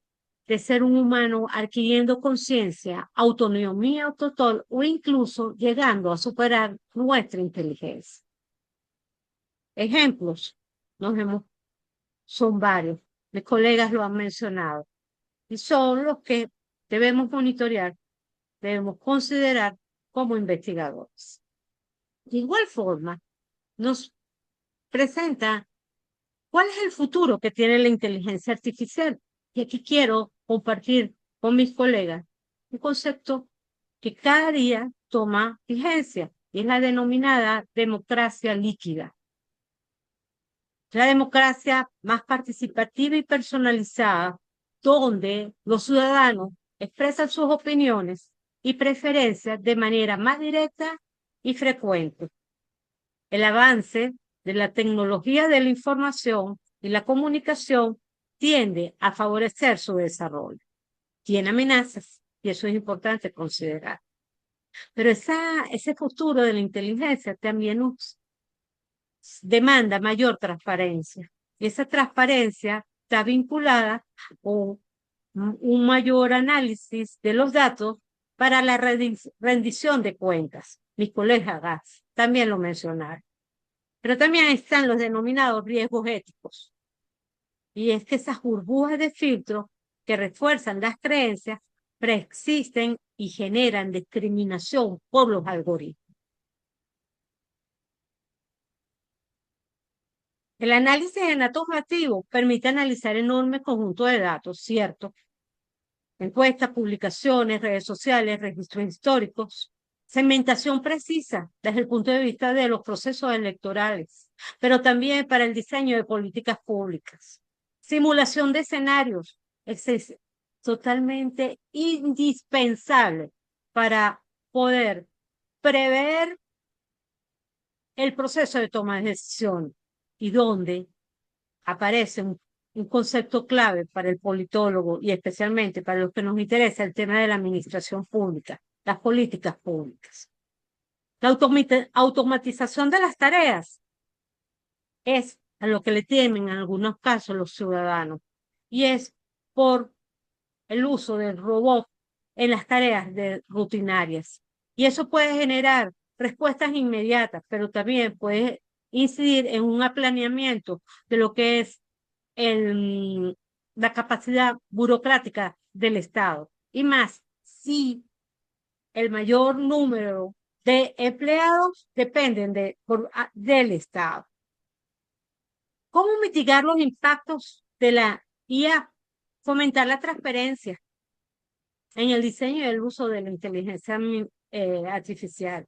de ser un humano adquiriendo conciencia, autonomía total o incluso llegando a superar nuestra inteligencia. Ejemplos, son varios. Mis colegas lo han mencionado y son los que debemos monitorear, debemos considerar como investigadores. De igual forma, nos presenta cuál es el futuro que tiene la inteligencia artificial. Y aquí quiero compartir con mis colegas un concepto que cada día toma vigencia y es la denominada democracia líquida. La democracia más participativa y personalizada, donde los ciudadanos expresan sus opiniones y preferencias de manera más directa y frecuente. El avance de la tecnología de la información y la comunicación tiende a favorecer su desarrollo. Tiene amenazas y eso es importante considerar. Pero ese futuro de la inteligencia también nos demanda mayor transparencia. Y esa transparencia está vinculada con un mayor análisis de los datos para la rendición de cuentas. Mis colegas también lo mencionaron. Pero también están los denominados riesgos éticos. Y es que esas burbujas de filtro que refuerzan las creencias preexisten y generan discriminación por los algoritmos. El análisis enatomático permite analizar enormes conjuntos de datos, ¿cierto? Encuestas, publicaciones, redes sociales, registros históricos, segmentación precisa desde el punto de vista de los procesos electorales, pero también para el diseño de políticas públicas. Simulación de escenarios es totalmente indispensable para poder prever el proceso de toma de decisión y donde aparece un concepto clave para el politólogo y especialmente para los que nos interesa el tema de la administración pública, las políticas públicas. La automatización de las tareas es a lo que le temen en algunos casos los ciudadanos y es por el uso del robot en las tareas rutinarias. Y eso puede generar respuestas inmediatas, pero también puede incidir en un aplaneamiento de lo que es la capacidad burocrática del Estado. Y más, si el mayor número de empleados dependen del Estado. ¿Cómo mitigar los impactos de la IA? Fomentar la transparencia en el diseño y el uso de la inteligencia artificial.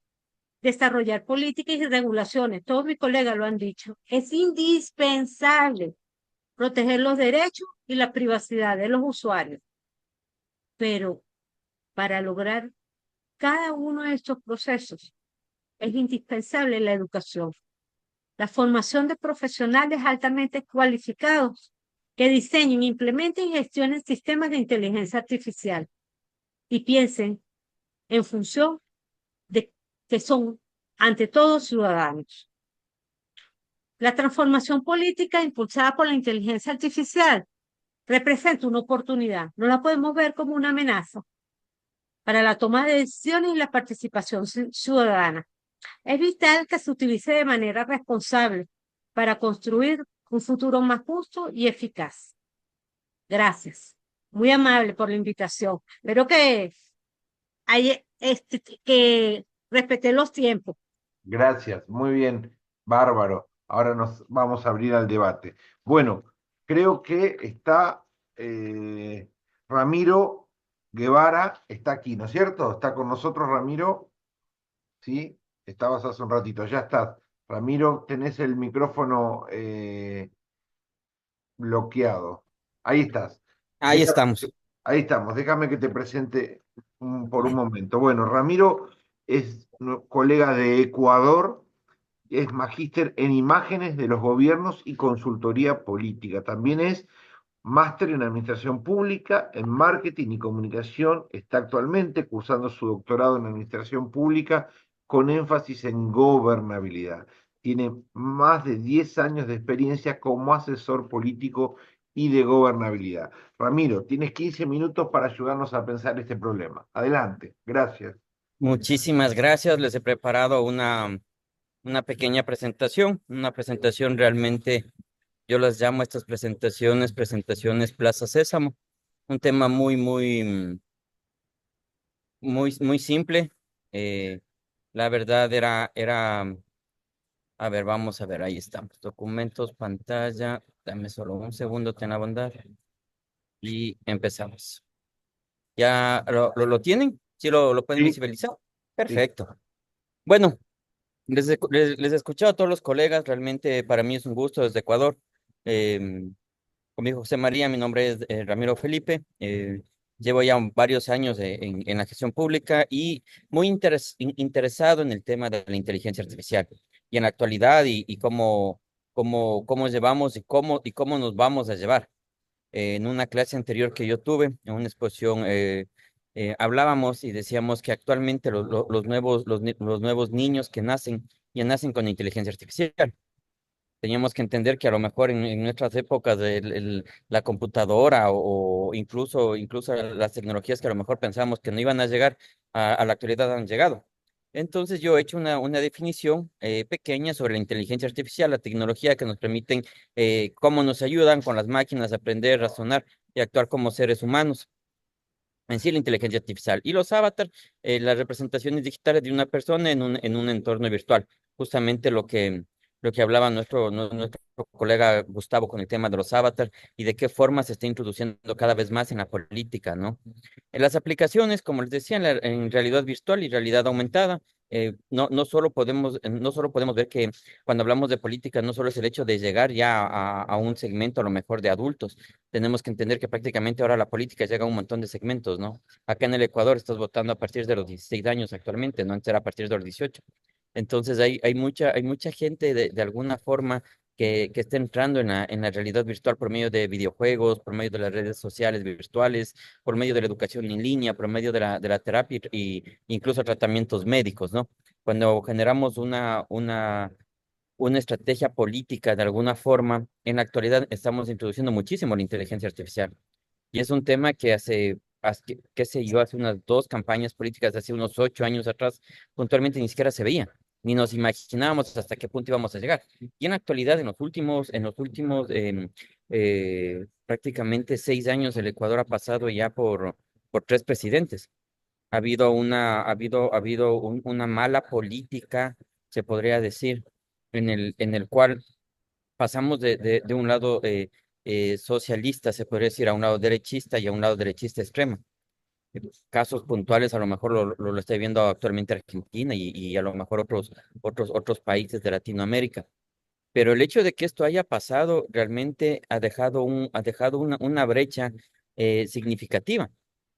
Desarrollar políticas y regulaciones. Todos mis colegas lo han dicho. Es indispensable proteger los derechos y la privacidad de los usuarios. Pero para lograr cada uno de estos procesos es indispensable la educación, la formación de profesionales altamente cualificados que diseñen, implementen y gestionen sistemas de inteligencia artificial y piensen en función de que son, ante todo, ciudadanos. La transformación política impulsada por la inteligencia artificial representa una oportunidad. No la podemos ver como una amenaza para la toma de decisiones y la participación ciudadana. Es vital que se utilice de manera responsable para construir un futuro más justo y eficaz. Gracias. Muy amable por la invitación. Espero que respete los tiempos. Gracias, muy bien, bárbaro. Ahora nos vamos a abrir al debate. Bueno, creo que está Ramiro Guevara, está aquí, ¿no es cierto? ¿Está con nosotros Ramiro? Sí, estabas hace un ratito, ya estás. Ramiro, tenés el micrófono bloqueado. Ahí estás. Ahí Deja- estamos. Ahí estamos, déjame que te presente por un momento. Bueno, Ramiro es colega de Ecuador, es magíster en imágenes de los gobiernos y consultoría política. También es máster en administración pública, en marketing y comunicación. Está actualmente cursando su doctorado en administración pública con énfasis en gobernabilidad. Tiene más de 10 años de experiencia como asesor político y de gobernabilidad. Ramiro, tienes 15 minutos para ayudarnos a pensar este problema. Adelante, gracias. Muchísimas gracias. Les he preparado una pequeña presentación, una presentación realmente, yo las llamo estas presentaciones Plaza Sésamo. Un tema muy simple. Eh, la verdad a ver, vamos a ver, ahí estamos. Documentos, pantalla. Dame solo un segundo, ten la bondad. Y empezamos. ¿Ya lo tienen? ¿Sí lo pueden Sí, visibilizar? sí. Perfecto. Bueno, les he escuchado a todos los colegas, realmente para mí es un gusto desde Ecuador. Conmigo José María, mi nombre es Ramiro Felipe. Llevo ya varios años en la gestión pública y muy interesado en el tema de la inteligencia artificial y en la actualidad y cómo llevamos y cómo nos vamos a llevar. En una clase anterior que yo tuve, en una exposición, hablábamos y decíamos que actualmente los nuevos niños que nacen ya nacen con inteligencia artificial. Teníamos que entender que a lo mejor en nuestras épocas la computadora o incluso las tecnologías que a lo mejor pensábamos que no iban a llegar a la actualidad han llegado. Entonces yo he hecho una definición pequeña sobre la inteligencia artificial, la tecnología que nos permiten, cómo nos ayudan con las máquinas a aprender, razonar y actuar como seres humanos. En sí, la inteligencia artificial. Y los avatars, las representaciones digitales de una persona en un entorno virtual. Justamente lo que hablaba nuestro colega Gustavo con el tema de los avatars y de qué forma se está introduciendo cada vez más en la política, ¿no? En las aplicaciones, como les decía, en realidad virtual y realidad aumentada, no solo podemos ver que cuando hablamos de política, no solo es el hecho de llegar ya a un segmento a lo mejor de adultos, tenemos que entender que prácticamente ahora la política llega a un montón de segmentos, ¿no? Acá en el Ecuador estás votando a partir de los 16 años actualmente, ¿no? Antes era a partir de los 18. Entonces hay mucha gente de alguna forma que está entrando en la realidad virtual por medio de videojuegos, por medio de las redes sociales virtuales, por medio de la educación en línea, por medio de la terapia y incluso tratamientos médicos, ¿no? Cuando generamos una estrategia política de alguna forma, en la actualidad estamos introduciendo muchísimo la inteligencia artificial. Y es un tema que qué sé yo, hace unas dos campañas políticas, de hace unos 8 años atrás, puntualmente ni siquiera se veía, ni nos imaginábamos hasta qué punto íbamos a llegar. Y en la actualidad, en los últimos prácticamente 6 años, el Ecuador ha pasado ya por tres presidentes. Ha habido una mala política, se podría decir, en el cual pasamos de un lado socialista, se podría decir, a un lado derechista y a un lado derechista extremo. Casos puntuales, a lo mejor lo está viendo actualmente Argentina y a lo mejor otros países de Latinoamérica. Pero el hecho de que esto haya pasado realmente ha dejado una brecha significativa.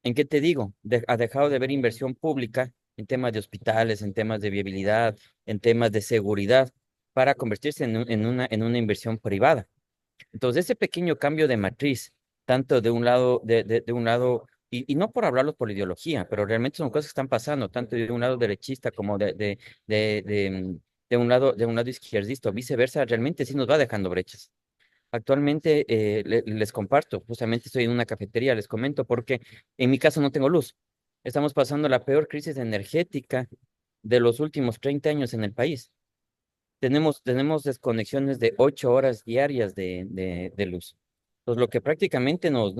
¿En qué te digo? Ha dejado de haber inversión pública en temas de hospitales, en temas de viabilidad, en temas de seguridad, para convertirse en una inversión privada. Entonces, ese pequeño cambio de matriz, tanto de un lado, de un lado, y no por hablarlos por ideología, pero realmente son cosas que están pasando, tanto de un lado derechista como de un lado izquierdista, o viceversa, realmente sí nos va dejando brechas. Actualmente les comparto, justamente estoy en una cafetería, les comento, porque en mi caso no tengo luz. Estamos pasando la peor crisis energética de los últimos 30 años en el país. Tenemos desconexiones de 8 horas diarias de luz. Pues lo que prácticamente no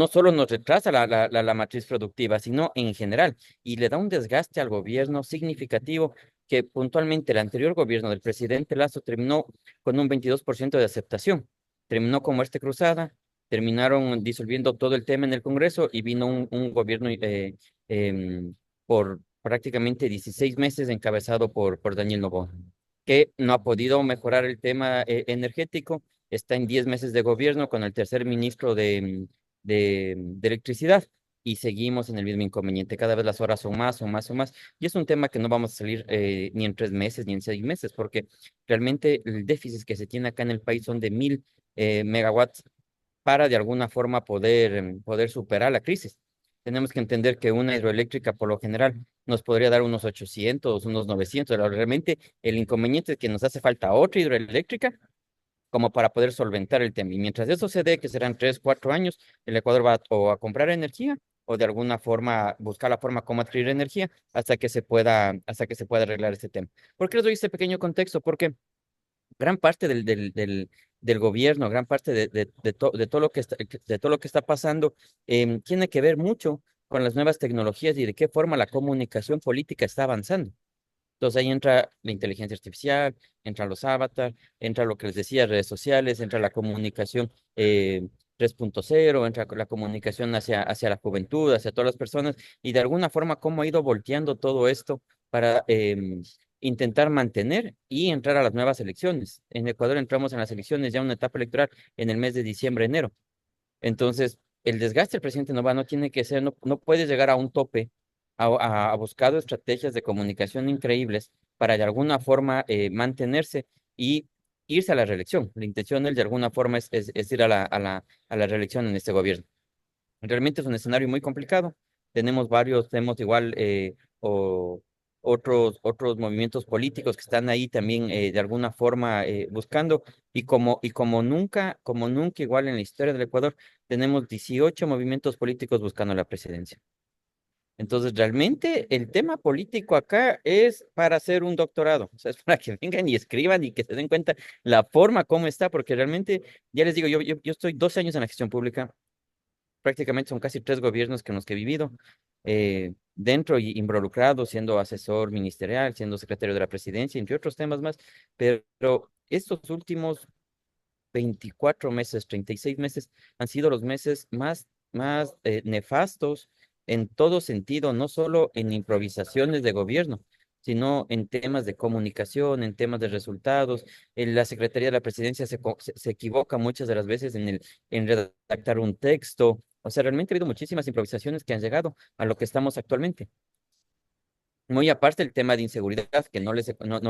solo nos retrasa la matriz productiva, sino en general, y le da un desgaste al gobierno significativo que puntualmente el anterior gobierno del presidente Lazo terminó con un 22% de aceptación. Terminó con muerte cruzada, terminaron disolviendo todo el tema en el Congreso y vino un gobierno por prácticamente 16 meses encabezado por Daniel Noboa, que no ha podido mejorar el tema energético, está en 10 meses de gobierno con el tercer ministro de electricidad y seguimos en el mismo inconveniente. Cada vez las horas son más, son más, son más. Y es un tema que no vamos a salir ni en 3 meses ni en 6 meses, porque realmente el déficit que se tiene acá en el país son de 1.000 megawatts para de alguna forma poder superar la crisis. Tenemos que entender que una hidroeléctrica por lo general nos podría dar unos 800, unos 900. Realmente el inconveniente es que nos hace falta otra hidroeléctrica como para poder solventar el tema. Y mientras eso se dé, que serán 3, 4 años, el Ecuador va o a comprar energía o de alguna forma buscar la forma como adquirir energía hasta que se pueda arreglar este tema. ¿Por qué les doy este pequeño contexto? Porque gran parte del gobierno, gran parte de todo lo que de todo lo que está pasando, tiene que ver mucho con las nuevas tecnologías y de qué forma la comunicación política está avanzando. Entonces ahí entra la inteligencia artificial, entra los avatars, entra lo que les decía, redes sociales, entra la comunicación 3.0, entra la comunicación hacia la juventud, hacia todas las personas, y de alguna forma cómo ha ido volteando todo esto para intentar mantener y entrar a las nuevas elecciones. En Ecuador entramos en las elecciones ya en una etapa electoral en el mes de diciembre, enero. Entonces, el desgaste del presidente no tiene que ser, no puede llegar a un tope, a buscar estrategias de comunicación increíbles para de alguna forma mantenerse y irse a la reelección. La intención de él de alguna forma es ir a la reelección en este gobierno. Realmente es un escenario muy complicado. Tenemos igual otros movimientos políticos que están ahí también de alguna forma buscando y como nunca igual en la historia del Ecuador, tenemos 18 movimientos políticos buscando la presidencia. Entonces, realmente el tema político acá es para hacer un doctorado, o sea, es para que vengan y escriban y que se den cuenta la forma como está, porque realmente, ya les digo, yo estoy 12 años en la gestión pública, prácticamente son casi 3 gobiernos que en los que he vivido, dentro y involucrado, siendo asesor ministerial, siendo secretario de la presidencia, entre otros temas más, pero estos últimos 24 meses, 36 meses, han sido los meses más nefastos en todo sentido, no solo en improvisaciones de gobierno, sino en temas de comunicación, en temas de resultados. La Secretaría de la Presidencia se equivoca muchas de las veces en redactar un texto. O sea, realmente ha habido muchísimas improvisaciones que han llegado a lo que estamos actualmente. Muy aparte el tema de inseguridad, que aún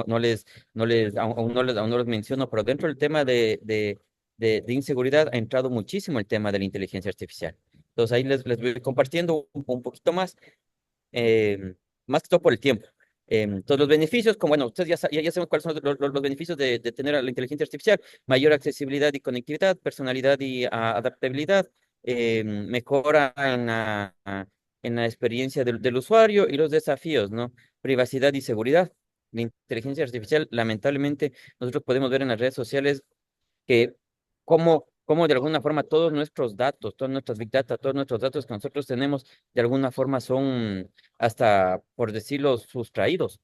no les menciono, pero dentro del tema de inseguridad ha entrado muchísimo el tema de la inteligencia artificial. Entonces ahí les voy compartiendo un poquito más que todo por el tiempo. Todos los beneficios, como bueno, ustedes ya saben cuáles son los beneficios de tener a la inteligencia artificial: mayor accesibilidad y conectividad, personalidad y adaptabilidad, mejora en la experiencia del usuario y los desafíos, ¿no? Privacidad y seguridad. La inteligencia artificial, lamentablemente, nosotros podemos ver en las redes sociales que cómo de alguna forma todos nuestros datos, todas nuestras big data, todos nuestros datos que nosotros tenemos, de alguna forma son hasta, por decirlo, sustraídos.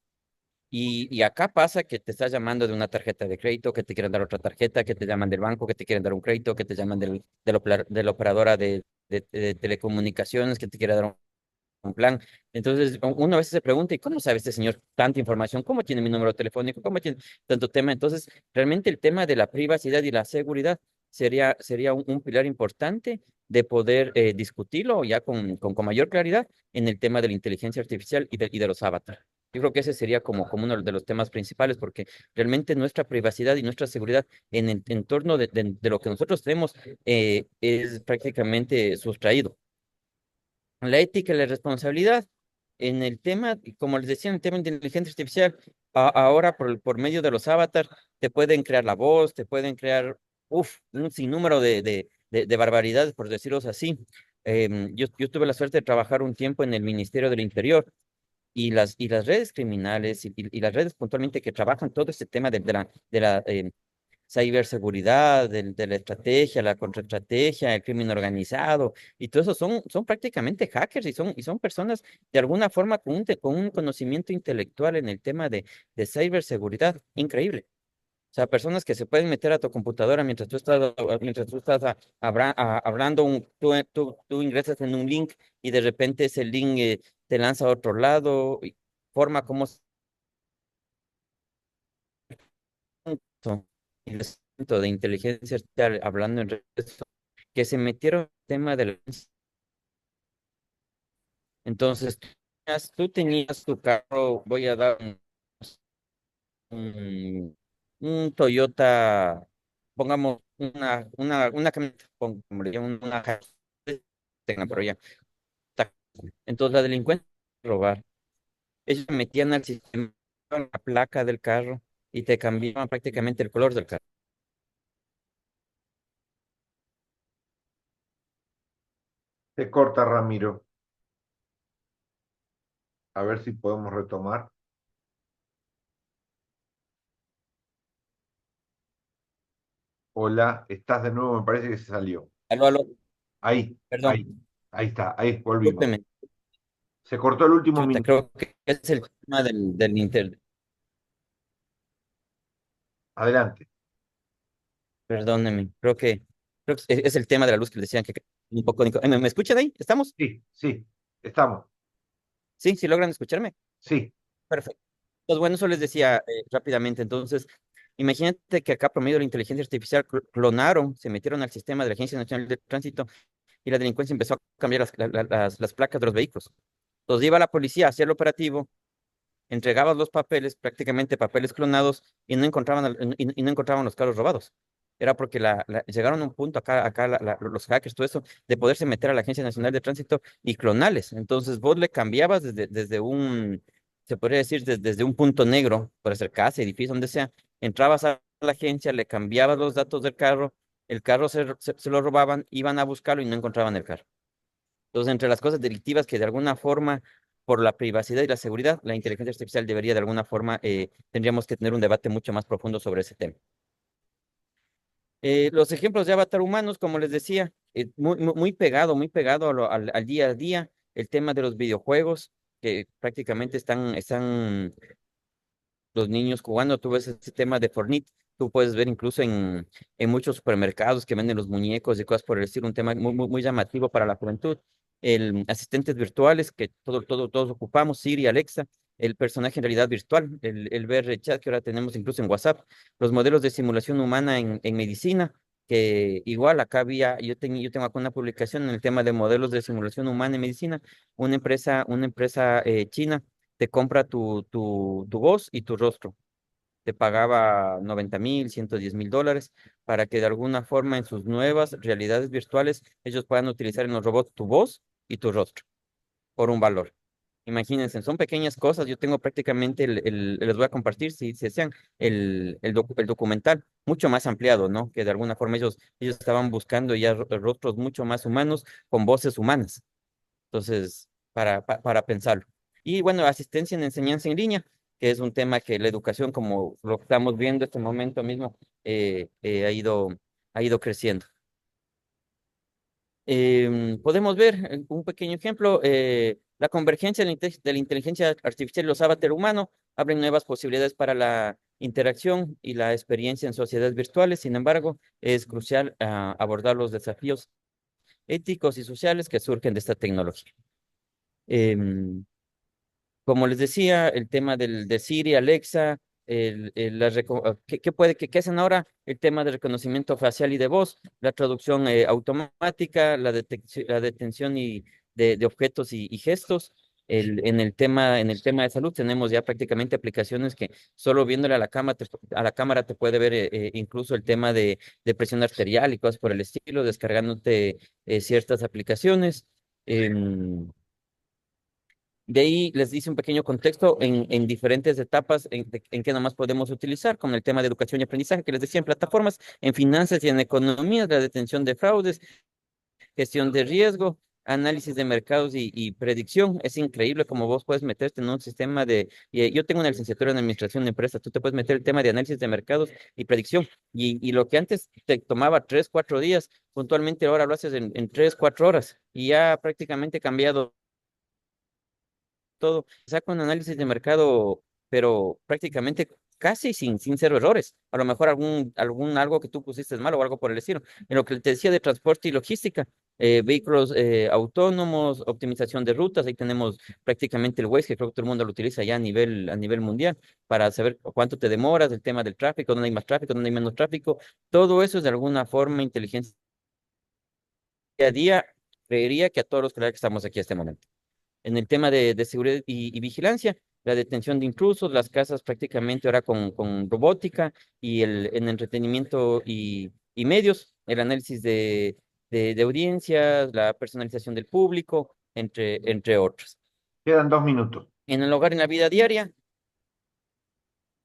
Y acá pasa que te estás llamando de una tarjeta de crédito, que te quieren dar otra tarjeta, que te llaman del banco, que te quieren dar un crédito, que te llaman de la operadora de telecomunicaciones, que te quiere dar un plan. Entonces, uno a veces se pregunta, ¿y cómo sabe este señor tanta información? ¿Cómo tiene mi número telefónico? ¿Cómo tiene tanto tema? Entonces, realmente el tema de la privacidad y la seguridad sería un pilar importante de poder discutirlo ya con mayor claridad en el tema de la inteligencia artificial y de los avatares. Yo creo que ese sería como uno de los temas principales, porque realmente nuestra privacidad y nuestra seguridad en el entorno de lo que nosotros tenemos es prácticamente sustraído. La ética y la responsabilidad en el tema, y como les decía, en el tema de inteligencia artificial, ahora por medio de los avatars, te pueden crear la voz, te pueden crear, un sinnúmero de barbaridades, por decirlos así. Yo tuve la suerte de trabajar un tiempo en el Ministerio del Interior, y las redes criminales y las redes puntualmente que trabajan todo este tema de la ciberseguridad, de la estrategia, la contraestrategia, el crimen organizado, y todo eso son prácticamente hackers y son personas de alguna forma con un conocimiento intelectual en el tema de ciberseguridad increíble. O sea, personas que se pueden meter a tu computadora mientras tú estás hablando, tú ingresas en un link y de repente ese link te lanza a otro lado, y forma como y les de inteligencia artificial hablando en redes, que se metieron en el tema de la... Entonces, tú tenías tu carro, voy a dar un Toyota, pongamos una camioneta, pongámosle, una tengan por allá. Entonces la delincuencia robar. Ellos se metían al sistema, la placa del carro y te cambiaban prácticamente el color del carro. Se corta, Ramiro. A ver si podemos retomar. Hola, estás de nuevo, me parece que se salió. Aló, aló, Ahí, perdón, ahí está, ahí volvimos. discúlpeme, Se cortó el último chuta, minuto. creo que es el tema del Inter. Adelante. Perdóneme, creo que es el tema de la luz que le decían que un poco. ¿Me escuchan ahí? ¿Estamos? Sí, sí, estamos. Sí, sí logran escucharme. Sí, Perfecto. Pues bueno, eso les decía rápidamente. Entonces, imagínate que acá, por medio de la inteligencia artificial, clonaron, se metieron al sistema de la Agencia Nacional de Tránsito y la delincuencia empezó a cambiar las placas de los vehículos. Entonces, iba la policía a hacer el operativo, entregaba los papeles, prácticamente papeles clonados, y no encontraban, y no encontraban los carros robados. Era porque llegaron a un punto acá los hackers, todo eso, de poderse meter a la Agencia Nacional de Tránsito y clonales. Entonces vos le cambiabas se podría decir, desde un punto negro, puede ser casa, edificio, donde sea, entrabas a la agencia, le cambiabas los datos del carro, el carro se lo robaban, iban a buscarlo y no encontraban el carro. Entonces, entre las cosas delictivas que de alguna forma, por la privacidad y la seguridad, la inteligencia artificial debería de alguna forma, tendríamos que tener un debate mucho más profundo sobre ese tema. Los ejemplos de avatar humanos, como les decía, muy pegado al día a día, el tema de los videojuegos, que prácticamente están los niños jugando. Tú ves ese tema de Fortnite, tú puedes ver incluso en muchos supermercados que venden los muñecos y cosas por el estilo, un tema muy llamativo para la juventud. El asistentes virtuales que todos ocupamos, Siri, Alexa, el personaje en realidad virtual, el VR chat que ahora tenemos incluso en WhatsApp, los modelos de simulación humana en medicina, que igual acá había, yo tengo acá una publicación en el tema de modelos de simulación humana en medicina, una empresa china te compra tu voz y tu rostro. Te pagaba 90.000, $110.000 para que de alguna forma en sus nuevas realidades virtuales ellos puedan utilizar en los robots tu voz y tu rostro por un valor. Imagínense, son pequeñas cosas. Yo tengo prácticamente, les voy a compartir, si desean, el documental mucho más ampliado, ¿no? Que de alguna forma ellos estaban buscando ya rostros mucho más humanos con voces humanas. Entonces, para pensarlo. Y bueno, asistencia en enseñanza en línea, que es un tema que la educación, como lo estamos viendo este momento mismo, ha ido creciendo. Podemos ver un pequeño ejemplo, la convergencia de la inteligencia artificial y los avatar humanos abren nuevas posibilidades para la interacción y la experiencia en sociedades virtuales. Sin embargo, es crucial abordar los desafíos éticos y sociales que surgen de esta tecnología. Em, Como les decía, el tema de Siri, Alexa, ¿qué hacen ahora? El tema de reconocimiento facial y de voz, la traducción automática, la detención de objetos y gestos. En el tema de salud tenemos ya prácticamente aplicaciones que solo viéndole a la cámara te puede ver incluso el tema de presión arterial y cosas por el estilo, descargándote ciertas aplicaciones. Em, de ahí les dice un pequeño contexto en diferentes etapas en que nomás podemos utilizar, como el tema de educación y aprendizaje, que les decía, en plataformas, en finanzas y en economía, la detención de fraudes, gestión de riesgo, análisis de mercados y predicción. Es increíble cómo vos puedes meterte en un sistema yo tengo una licenciatura en administración de empresas, tú te puedes meter el tema de análisis de mercados y predicción. Y lo que antes te tomaba 3, 4 días, puntualmente ahora lo haces en 3, 4 horas y ya prácticamente cambiado todo, saca un análisis de mercado, pero prácticamente casi sin cero errores. A lo mejor algo que tú pusiste mal o algo por el estilo. En lo que te decía de transporte y logística, vehículos autónomos, optimización de rutas, ahí tenemos prácticamente el Waze, que creo que todo el mundo lo utiliza ya a nivel mundial, para saber cuánto te demoras, el tema del tráfico, dónde hay más tráfico, dónde hay menos tráfico. Todo eso es de alguna forma inteligencia a día, creería que a todos los colegas que estamos aquí a este momento en el tema de seguridad y vigilancia, la detención de intrusos, las casas prácticamente ahora con robótica y en entretenimiento y medios, el análisis de audiencias, la personalización del público, entre otros. Quedan 2 minutos. En el hogar, en la vida diaria,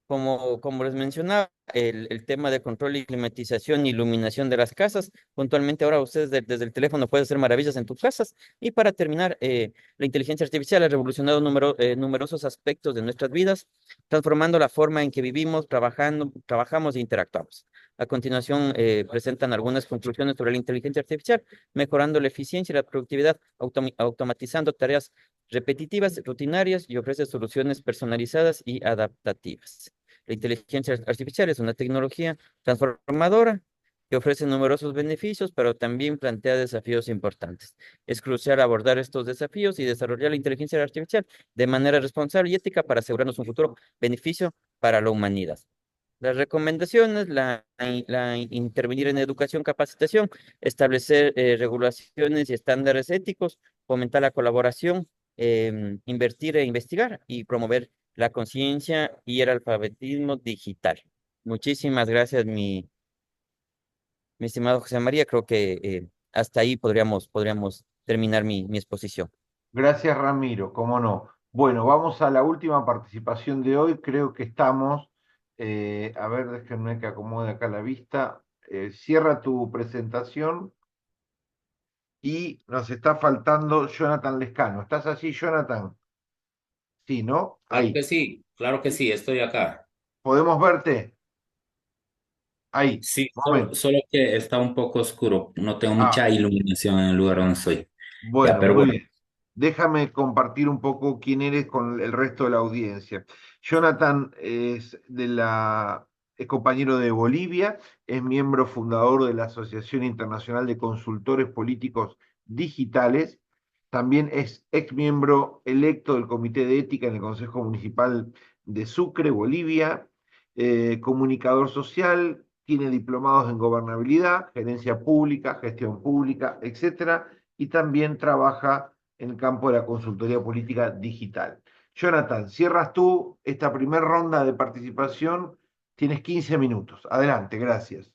como les mencionaba, el tema de control y climatización y iluminación de las casas. Puntualmente ahora ustedes desde el teléfono pueden hacer maravillas en tus casas. Y para terminar, la inteligencia artificial ha revolucionado numerosos aspectos de nuestras vidas, transformando la forma en que vivimos, trabajamos e interactuamos. A continuación, presentan algunas conclusiones sobre la inteligencia artificial, mejorando la eficiencia y la productividad, automatizando tareas repetitivas, rutinarias y ofrece soluciones personalizadas y adaptativas. La inteligencia artificial es una tecnología transformadora que ofrece numerosos beneficios, pero también plantea desafíos importantes. Es crucial abordar estos desafíos y desarrollar la inteligencia artificial de manera responsable y ética para asegurarnos un futuro beneficio para la humanidad. Las recomendaciones, intervenir en educación, capacitación, establecer regulaciones y estándares éticos, fomentar la colaboración, invertir e investigar y promover la conciencia y el alfabetismo digital. Muchísimas gracias, mi estimado José María. Creo que hasta ahí podríamos terminar mi exposición. Gracias, Ramiro, cómo no. Bueno, vamos a la última participación de hoy. Creo que estamos, a ver, déjenme que acomode acá la vista. Cierra tu presentación. Y nos está faltando Jonathan Lescano. ¿Estás allí, Jonathan? Sí, ¿no? Ahí. Claro que sí, estoy acá. ¿Podemos verte? Ahí. Sí, Momento. solo que está un poco oscuro, no tengo Ah, mucha iluminación en el lugar donde estoy. Ya, bueno, pero muy bueno. bien. Déjame compartir un poco quién eres con el resto de la audiencia. Jonathan es compañero de Bolivia, es miembro fundador de la Asociación Internacional de Consultores Políticos Digitales, también es ex miembro electo del Comité de Ética en el Consejo Municipal de Sucre, Bolivia, comunicador social, tiene diplomados en gobernabilidad, gerencia pública, gestión pública, etcétera, y también trabaja en el campo de la consultoría política digital. Jonathan, cierras tú esta primera ronda de participación. Tienes 15 minutos. Adelante, gracias.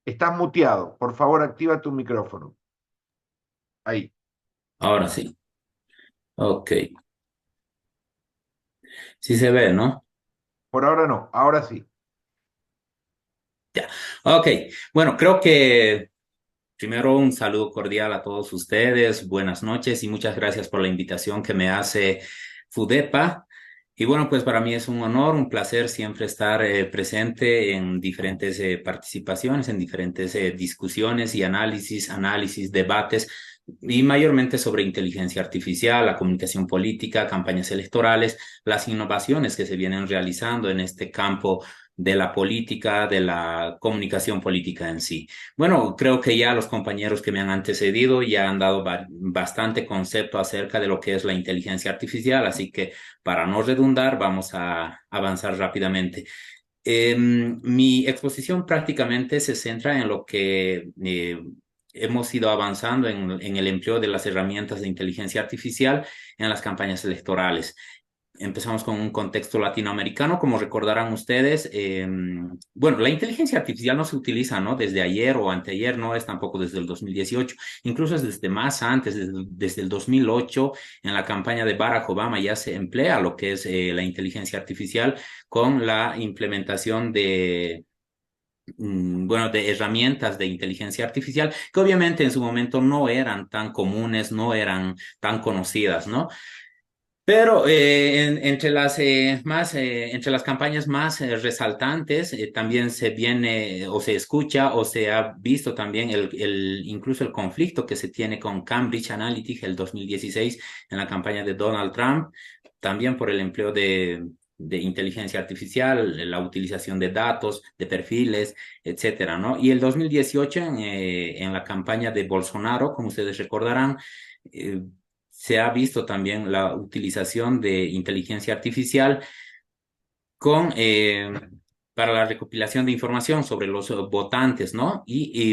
Estás muteado. Por favor, activa tu micrófono. Ahí. Ahora sí. Ok. Sí se ve, ¿no? Por ahora no, ahora sí. Ya. Ok. Bueno, creo que primero un saludo cordial a todos ustedes. Buenas noches y muchas gracias por la invitación que me hace FUDEPA. Y bueno, pues para mí es un honor, un placer siempre estar presente en diferentes participaciones, en diferentes discusiones y análisis, debates, y mayormente sobre inteligencia artificial, la comunicación política, campañas electorales, las innovaciones que se vienen realizando en este campo de la política, de la comunicación política en sí. Bueno, creo que ya los compañeros que me han antecedido ya han dado bastante concepto acerca de lo que es la inteligencia artificial, así que para no redundar, vamos a avanzar rápidamente. Mi exposición prácticamente se centra en lo que hemos ido avanzando en el empleo de las herramientas de inteligencia artificial en las campañas electorales. Empezamos con un contexto latinoamericano, como recordarán ustedes. Bueno, la inteligencia artificial no se utiliza, ¿no? Desde ayer o anteayer, no es tampoco desde el 2018, incluso es desde más antes, desde el 2008, en la campaña de Barack Obama ya se emplea lo que es la inteligencia artificial con la implementación de bueno, de herramientas de inteligencia artificial que obviamente en su momento no eran tan comunes, no eran tan conocidas, ¿no? Pero entre las campañas más resaltantes también se viene o se escucha o se ha visto también incluso el conflicto que se tiene con Cambridge Analytica el 2016 en la campaña de Donald Trump, también por el empleo de inteligencia artificial, la utilización de datos, de perfiles, etcétera, ¿no? Y el 2018 en la campaña de Bolsonaro, como ustedes recordarán, eh, se ha visto también la utilización de inteligencia artificial con, para la recopilación de información sobre los votantes, ¿no?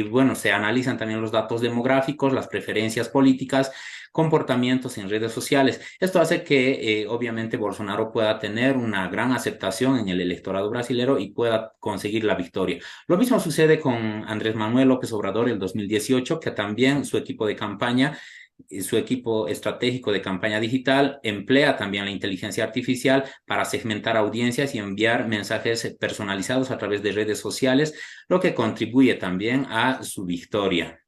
Bueno, se analizan también los datos demográficos, las preferencias políticas, comportamientos en redes sociales. Esto hace que, obviamente, Bolsonaro pueda tener una gran aceptación en el electorado brasilero y pueda conseguir la victoria. Lo mismo sucede con Andrés Manuel López Obrador en 2018, que también su equipo de campaña su equipo estratégico de campaña digital emplea también la inteligencia artificial para segmentar audiencias y enviar mensajes personalizados a través de redes sociales, lo que contribuye también a su victoria.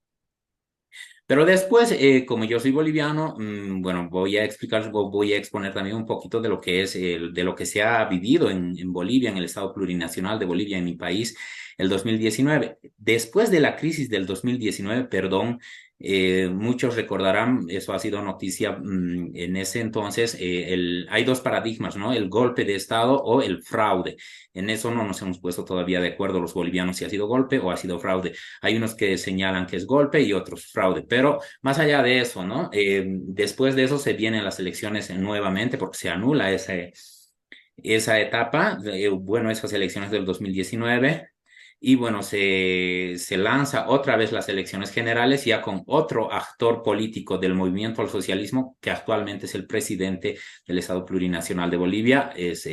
Pero después, como yo soy boliviano, bueno, voy a explicar, voy a exponer también un poquito de lo que es, de lo que se ha vivido en Bolivia, en el Estado Plurinacional de Bolivia, en mi país, el 2019. Después de la crisis del 2019, perdón, muchos recordarán, eso ha sido noticia en ese entonces, hay dos paradigmas, ¿no? El golpe de Estado o el fraude. En eso no nos hemos puesto todavía de acuerdo los bolivianos si ha sido golpe o ha sido fraude. Hay unos que señalan que es golpe y otros fraude, pero más allá de eso, ¿no? Después de eso se vienen las elecciones nuevamente porque se anula esa etapa, bueno, esas elecciones del 2019. Y bueno, se lanza otra vez las elecciones generales ya con otro actor político del movimiento al socialismo, que actualmente es el presidente del Estado Plurinacional de Bolivia, es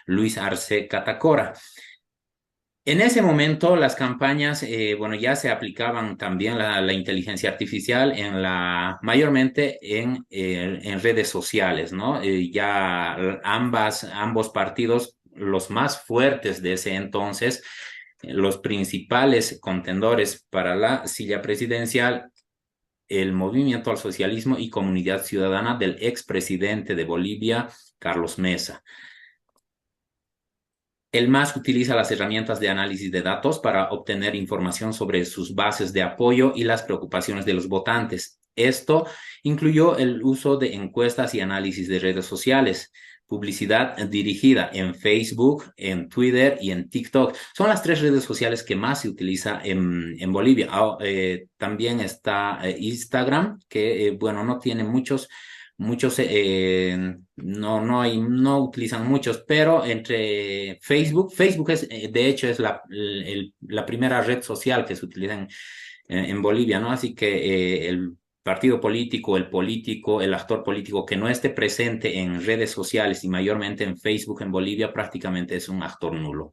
Luis Arce Catacora. En ese momento las campañas, bueno, ya se aplicaban también la inteligencia artificial mayormente en redes sociales, ¿no? Ya ambos partidos los más fuertes de ese entonces, los principales contendores para la silla presidencial, el Movimiento al Socialismo y Comunidad Ciudadana del expresidente de Bolivia, Carlos Mesa. El MAS utiliza las herramientas de análisis de datos para obtener información sobre sus bases de apoyo y las preocupaciones de los votantes. Esto incluyó el uso de encuestas y análisis de redes sociales, publicidad dirigida en Facebook, en Twitter y en TikTok. Son las 3 redes sociales que más se utiliza en Bolivia. También está Instagram, que bueno, no tiene muchos no utilizan muchos, pero entre Facebook es, de hecho, es la primera red social que se utiliza en Bolivia, ¿no? Así que el partido político, el actor político que no esté presente en redes sociales y mayormente en Facebook en Bolivia prácticamente es un actor nulo.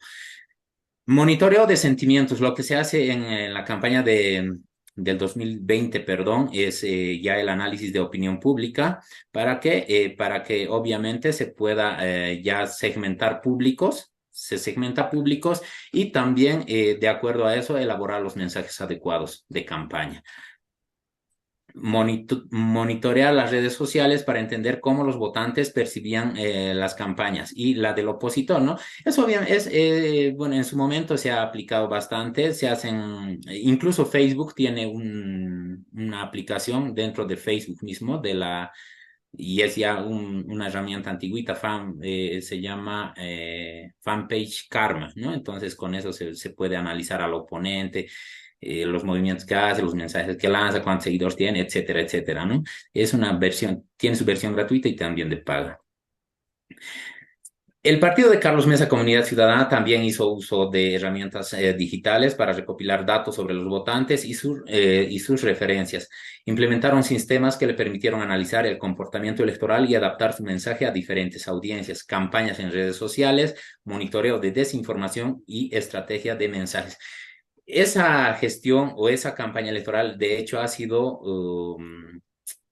Monitoreo de sentimientos, lo que se hace en la campaña del 2020, perdón, es ya el análisis de opinión pública para que obviamente se pueda ya segmentar públicos, se segmenta públicos y también de acuerdo a eso elaborar los mensajes adecuados de campaña. Monitorear las redes sociales para entender cómo los votantes percibían las campañas y la del opositor, ¿no? Eso bueno, en su momento se ha aplicado bastante, incluso Facebook tiene una aplicación dentro de Facebook mismo y es ya una herramienta antigüita, se llama Fanpage Karma, ¿no? Entonces con eso se puede analizar al oponente, los movimientos que hace, los mensajes que lanza, cuántos seguidores tiene, etcétera, etcétera, ¿no? Tiene su versión gratuita y también de paga. El partido de Carlos Mesa, Comunidad Ciudadana, también hizo uso de herramientas digitales para recopilar datos sobre los votantes y sus referencias. Implementaron sistemas que le permitieron analizar el comportamiento electoral y adaptar su mensaje a diferentes audiencias, campañas en redes sociales, monitoreo de desinformación y estrategia de mensajes. Esa gestión o esa campaña electoral, de hecho, ha sido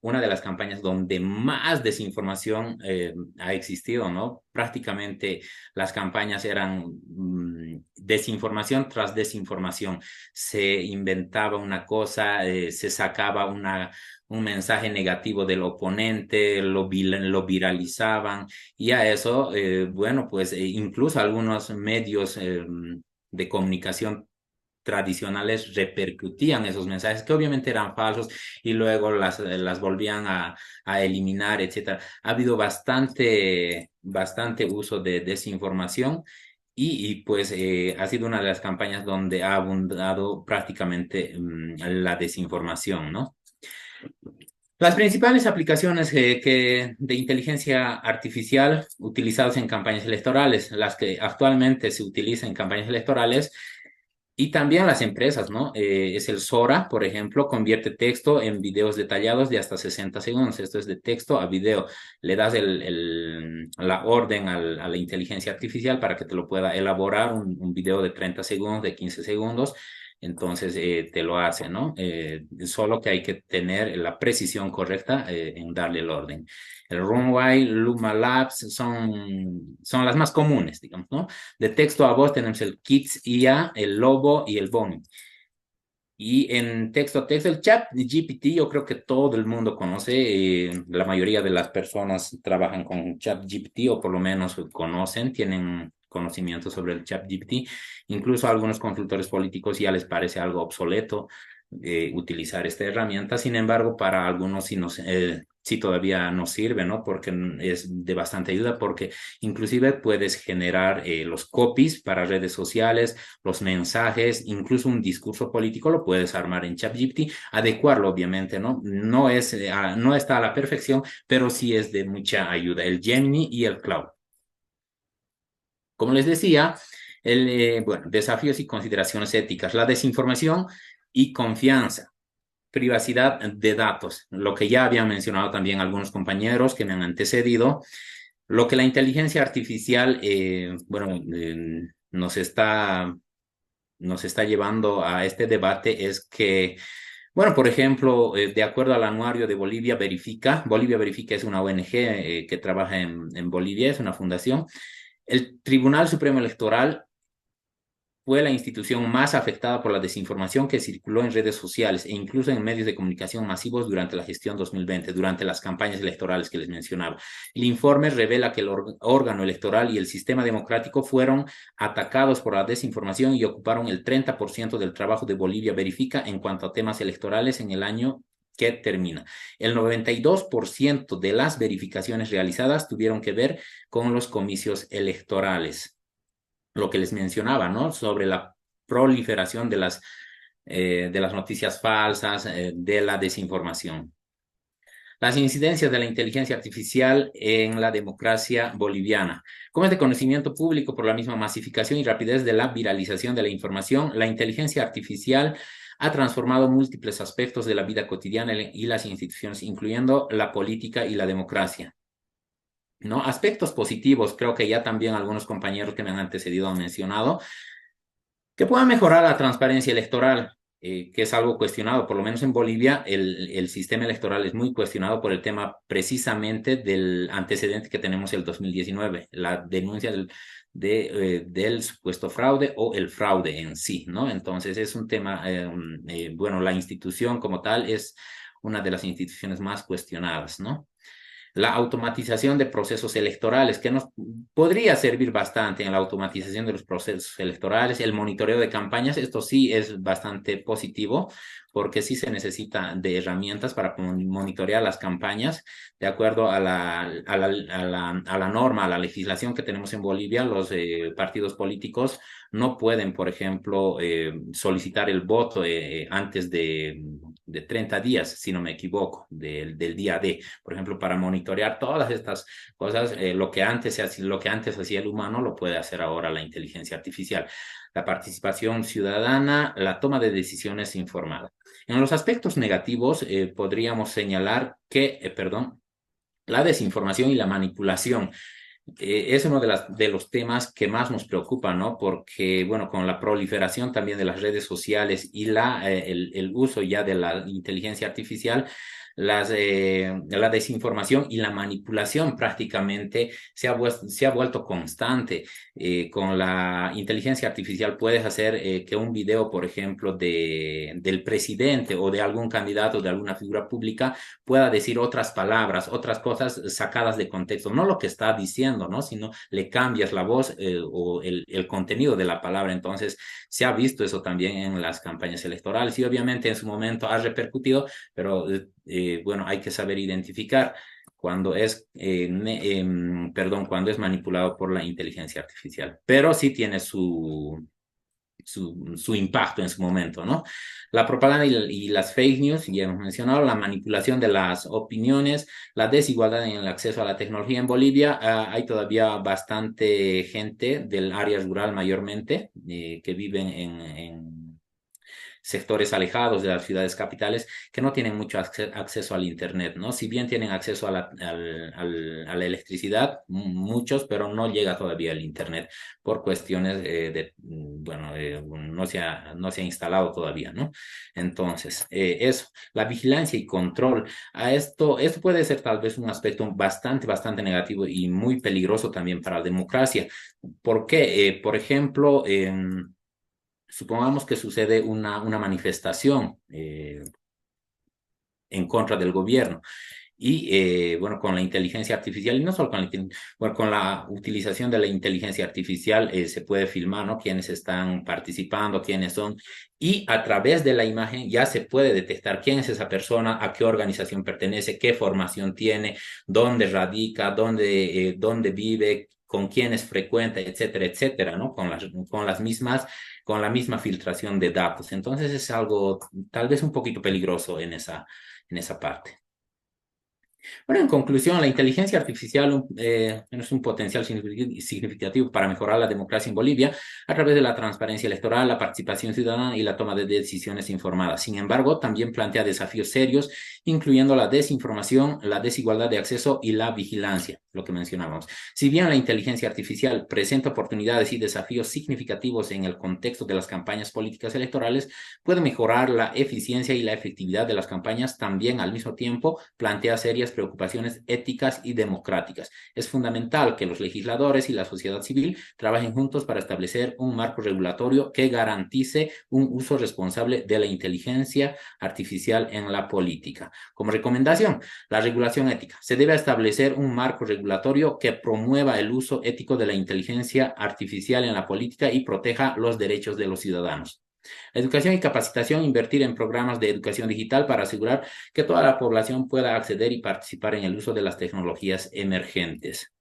una de las campañas donde más desinformación ha existido, ¿no? Prácticamente las campañas eran desinformación tras desinformación. Se inventaba una cosa, se sacaba un mensaje negativo del oponente, lo viralizaban y a eso, bueno, pues incluso algunos medios de comunicación tradicionales repercutían esos mensajes que obviamente eran falsos y luego las volvían a eliminar, etcétera. Ha habido bastante uso de desinformación y pues ha sido una de las campañas donde ha abundado prácticamente la desinformación, ¿no? Las principales aplicaciones de inteligencia artificial utilizadas en campañas electorales, las que actualmente se utilizan en campañas electorales, y también las empresas, ¿no? Es el Sora, por ejemplo, convierte texto en videos detallados de hasta 60 segundos. Esto es de texto a video. Le das la orden a la inteligencia artificial para que te lo pueda elaborar un video de 30 segundos, de 15 segundos. Entonces te lo hace, ¿no? Solo que hay que tener la precisión correcta en darle el orden. El Runway, Luma Labs son las más comunes, digamos, ¿no? De texto a voz tenemos el Kits IA, el Lobo y el Bonnie. Y en texto a texto, el ChatGPT, yo creo que todo el mundo conoce, la mayoría de las personas trabajan con ChatGPT o por lo menos tienen conocimiento sobre el ChatGPT. Incluso a algunos consultores políticos ya les parece algo obsoleto utilizar esta herramienta. Sin embargo, para algunos sí todavía nos sirve, ¿no? Porque es de bastante ayuda, porque inclusive puedes generar los copies para redes sociales, los mensajes, incluso un discurso político lo puedes armar en ChatGPT, adecuarlo obviamente, ¿no? No está a la perfección, pero sí es de mucha ayuda, el Gemini y el Cloud. Como les decía, bueno, desafíos y consideraciones éticas, la desinformación y confianza. Privacidad de datos, lo que ya habían mencionado también algunos compañeros que me han antecedido. Lo que la inteligencia artificial, bueno, nos está llevando a este debate es que, bueno, por ejemplo, de acuerdo al anuario de Bolivia Verifica es una ONG que trabaja en Bolivia, es una fundación, El Tribunal Supremo Electoral fue la institución más afectada por la desinformación que circuló en redes sociales e incluso en medios de comunicación masivos durante la gestión 2020, durante las campañas electorales que les mencionaba. El informe revela que el órgano electoral y el sistema democrático fueron atacados por la desinformación y ocuparon el 30% del trabajo de Bolivia Verifica en cuanto a temas electorales en el año que termina. El 92% de las verificaciones realizadas tuvieron que ver con los comicios electorales. Lo que les mencionaba, ¿no? Sobre la proliferación de las noticias falsas, de la desinformación. Las incidencias de la inteligencia artificial en la democracia boliviana. Como es de conocimiento público por la misma masificación y rapidez de la viralización de la información, la inteligencia artificial ha transformado múltiples aspectos de la vida cotidiana y las instituciones, incluyendo la política y la democracia. ¿No? Aspectos positivos, creo que ya también algunos compañeros que me han antecedido han mencionado, que puedan mejorar la transparencia electoral, que es algo cuestionado, por lo menos en Bolivia, el sistema electoral es muy cuestionado por el tema precisamente del antecedente que tenemos el 2019, la denuncia del supuesto fraude o el fraude en sí, ¿no? Entonces es un tema, bueno, la institución como tal es una de las instituciones más cuestionadas, ¿no? La automatización de procesos electorales, que nos podría servir bastante en la automatización de los procesos electorales, el monitoreo de campañas, esto sí es bastante positivo, porque sí se necesita de herramientas para monitorear las campañas. De acuerdo a la norma, a la legislación que tenemos en Bolivia, los partidos políticos no pueden, por ejemplo, solicitar el voto antes de 30 días, si no me equivoco, del día D. Por ejemplo, para monitorear todas estas cosas, lo que antes hacía el humano, lo puede hacer ahora la inteligencia artificial. La participación ciudadana, la toma de decisiones informada. En los aspectos negativos, podríamos señalar que, la desinformación y la manipulación es uno de los temas que más nos preocupa, ¿no? Porque, bueno, con la proliferación también de las redes sociales y el uso ya de la inteligencia artificial, la desinformación y la manipulación prácticamente se ha vuelto constante. Con la inteligencia artificial puedes hacer que un video, por ejemplo, del presidente o de algún candidato, de alguna figura pública, pueda decir otras palabras, otras cosas sacadas de contexto, no lo que está diciendo, ¿no? Sino le cambias la voz o el contenido de la palabra. Entonces, se ha visto eso también en las campañas electorales y obviamente en su momento ha repercutido, pero bueno, hay que saber identificar cuando es manipulado por la inteligencia artificial. Pero sí tiene su impacto en su momento, ¿no? La propaganda y las fake news, ya hemos mencionado, la manipulación de las opiniones, la desigualdad en el acceso a la tecnología en Bolivia. Hay todavía bastante gente del área rural mayormente que viven en sectores alejados de las ciudades capitales que no tienen mucho acceso al Internet, ¿no? Si bien tienen acceso a la electricidad, muchos, pero no llega todavía el Internet por cuestiones no se ha instalado todavía, ¿no? Entonces, eso, la vigilancia y control. Esto puede ser tal vez un aspecto bastante negativo y muy peligroso también para la democracia. ¿Por qué? Por ejemplo, supongamos que sucede una manifestación en contra del gobierno y bueno, con la inteligencia artificial, y no solo con la utilización de la inteligencia artificial se puede filmar, ¿no? Quiénes están participando, quiénes son, y a través de la imagen ya se puede detectar quién es esa persona, a qué organización pertenece, qué formación tiene, dónde radica, dónde vive, con quiénes frecuenta, etcétera, etcétera, ¿no? Con la misma filtración de datos. Entonces es algo tal vez un poquito peligroso en esa parte. Bueno, en conclusión, la inteligencia artificial es un potencial significativo para mejorar la democracia en Bolivia a través de la transparencia electoral, la participación ciudadana y la toma de decisiones informadas. Sin embargo, también plantea desafíos serios, incluyendo la desinformación, la desigualdad de acceso y la vigilancia, lo que mencionábamos. Si bien la inteligencia artificial presenta oportunidades y desafíos significativos en el contexto de las campañas políticas electorales, puede mejorar la eficiencia y la efectividad de las campañas, también al mismo tiempo plantea serias preocupaciones éticas y democráticas. Es fundamental que los legisladores y la sociedad civil trabajen juntos para establecer un marco regulatorio que garantice un uso responsable de la inteligencia artificial en la política. Como recomendación, la regulación ética. Se debe establecer un marco regulatorio que promueva el uso ético de la inteligencia artificial en la política y proteja los derechos de los ciudadanos. Educación y capacitación, invertir en programas de educación digital para asegurar que toda la población pueda acceder y participar en el uso de las tecnologías emergentes.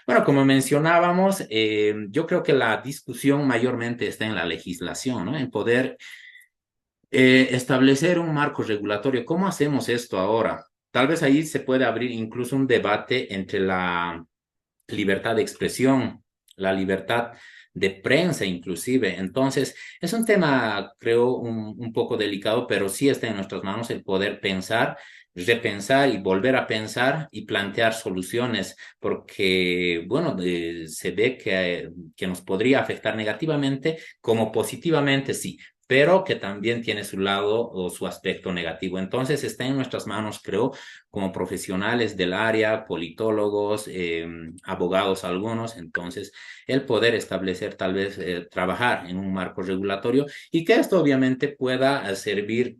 Bueno, como mencionábamos, yo creo que la discusión mayormente está en la legislación, ¿no? En poder establecer un marco regulatorio. ¿Cómo hacemos esto ahora? Tal vez ahí se puede abrir incluso un debate entre la libertad de expresión, la libertad de prensa inclusive. Entonces, es un tema, creo, un poco delicado, pero sí está en nuestras manos el poder pensar, repensar y volver a pensar y plantear soluciones, porque, bueno, se ve que nos podría afectar negativamente, como positivamente sí, pero que también tiene su lado o su aspecto negativo. Entonces, está en nuestras manos, creo, como profesionales del área, politólogos, abogados algunos, entonces el poder establecer tal vez trabajar en un marco regulatorio y que esto obviamente pueda servir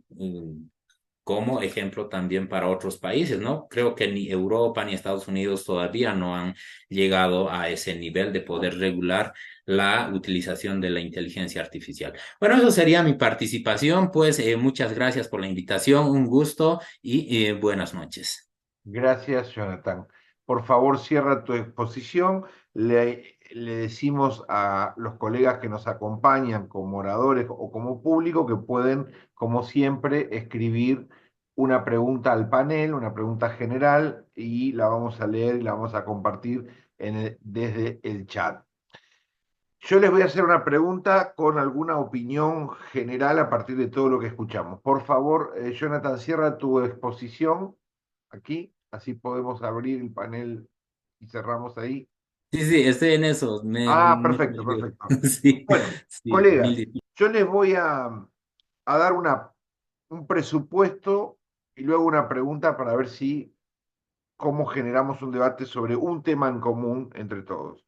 como ejemplo también para otros países, ¿no? Creo que ni Europa ni Estados Unidos todavía no han llegado a ese nivel de poder regular la utilización de la inteligencia artificial. Bueno, eso sería mi participación, pues muchas gracias por la invitación, un gusto y buenas noches. Gracias, Jonathan. Por favor, cierra tu exposición. Le decimos a los colegas que nos acompañan como oradores o como público que pueden, como siempre, escribir una pregunta al panel, una pregunta general, y la vamos a leer y la vamos a compartir desde el chat. Yo les voy a hacer una pregunta con alguna opinión general a partir de todo lo que escuchamos. Por favor, Jonathan, cierra tu exposición aquí, así podemos abrir el panel y cerramos ahí. Sí, sí, estoy en eso. Perfecto, perfecto. Sí, Bueno, sí, colegas, yo les voy a dar un presupuesto y luego una pregunta para ver cómo generamos un debate sobre un tema en común entre todos.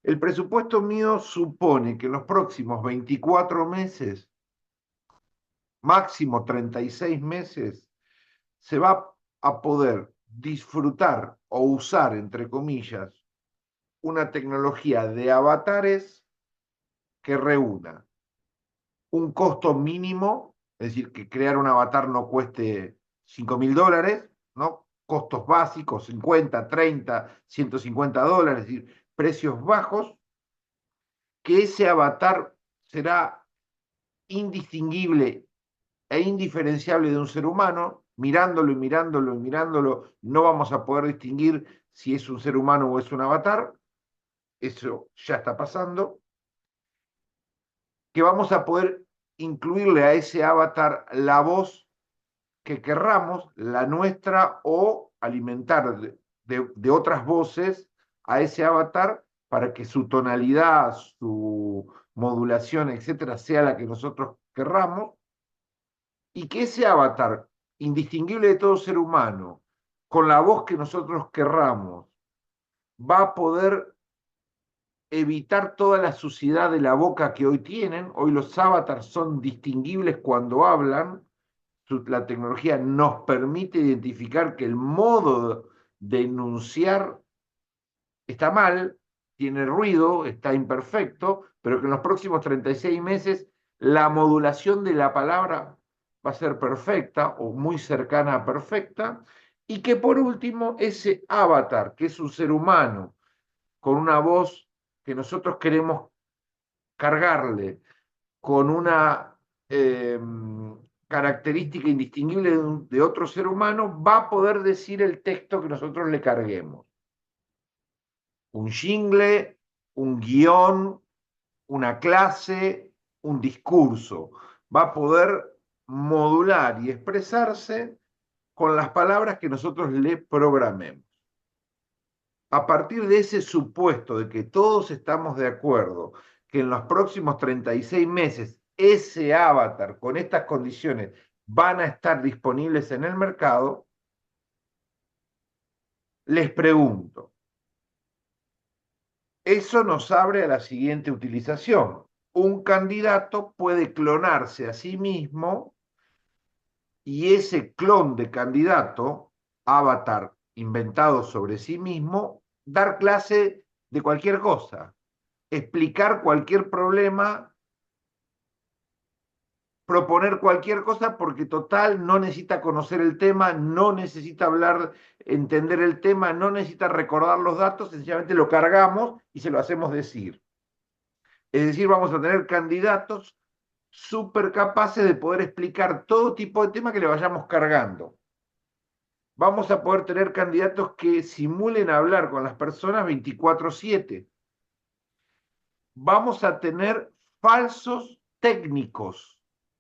El presupuesto mío supone que en los próximos 24 meses, máximo 36 meses, se va a poder disfrutar o usar, entre comillas, una tecnología de avatares que reúna un costo mínimo, es decir, que crear un avatar no cueste $5.000, ¿no? Costos básicos, 50, 30, $150, es decir, precios bajos, que ese avatar será indistinguible e indiferenciable de un ser humano, mirándolo y mirándolo y mirándolo, no vamos a poder distinguir si es un ser humano o es un avatar, eso ya está pasando, que vamos a poder incluirle a ese avatar la voz que querramos, la nuestra, o alimentar de otras voces a ese avatar para que su tonalidad, su modulación, etcétera, sea la que nosotros querramos, y que ese avatar, indistinguible de todo ser humano, con la voz que nosotros querramos, va a poder evitar toda la suciedad de la boca que hoy tienen. Hoy los avatars son distinguibles cuando hablan. La tecnología nos permite identificar que el modo de enunciar está mal, tiene ruido, está imperfecto, pero que en los próximos 36 meses la modulación de la palabra va a ser perfecta o muy cercana a perfecta, y que por último ese avatar, que es un ser humano con una voz que nosotros queremos cargarle con una característica indistinguible de otro ser humano, va a poder decir el texto que nosotros le carguemos. Un jingle, un guión, una clase, un discurso. Va a poder modular y expresarse con las palabras que nosotros le programemos. A partir de ese supuesto de que todos estamos de acuerdo que en los próximos 36 meses ese avatar con estas condiciones van a estar disponibles en el mercado, Les pregunto, eso nos abre a la siguiente utilización. Un candidato puede clonarse a sí mismo y ese clon de candidato, avatar inventado sobre sí mismo, dar clase de cualquier cosa, explicar cualquier problema, proponer cualquier cosa, porque total no necesita conocer el tema, no necesita hablar, entender el tema, no necesita recordar los datos, sencillamente lo cargamos y se lo hacemos decir. Es decir, vamos a tener candidatos súper capaces de poder explicar todo tipo de tema que le vayamos cargando. Vamos a poder tener candidatos que simulen hablar con las personas 24/7. Vamos a tener falsos técnicos.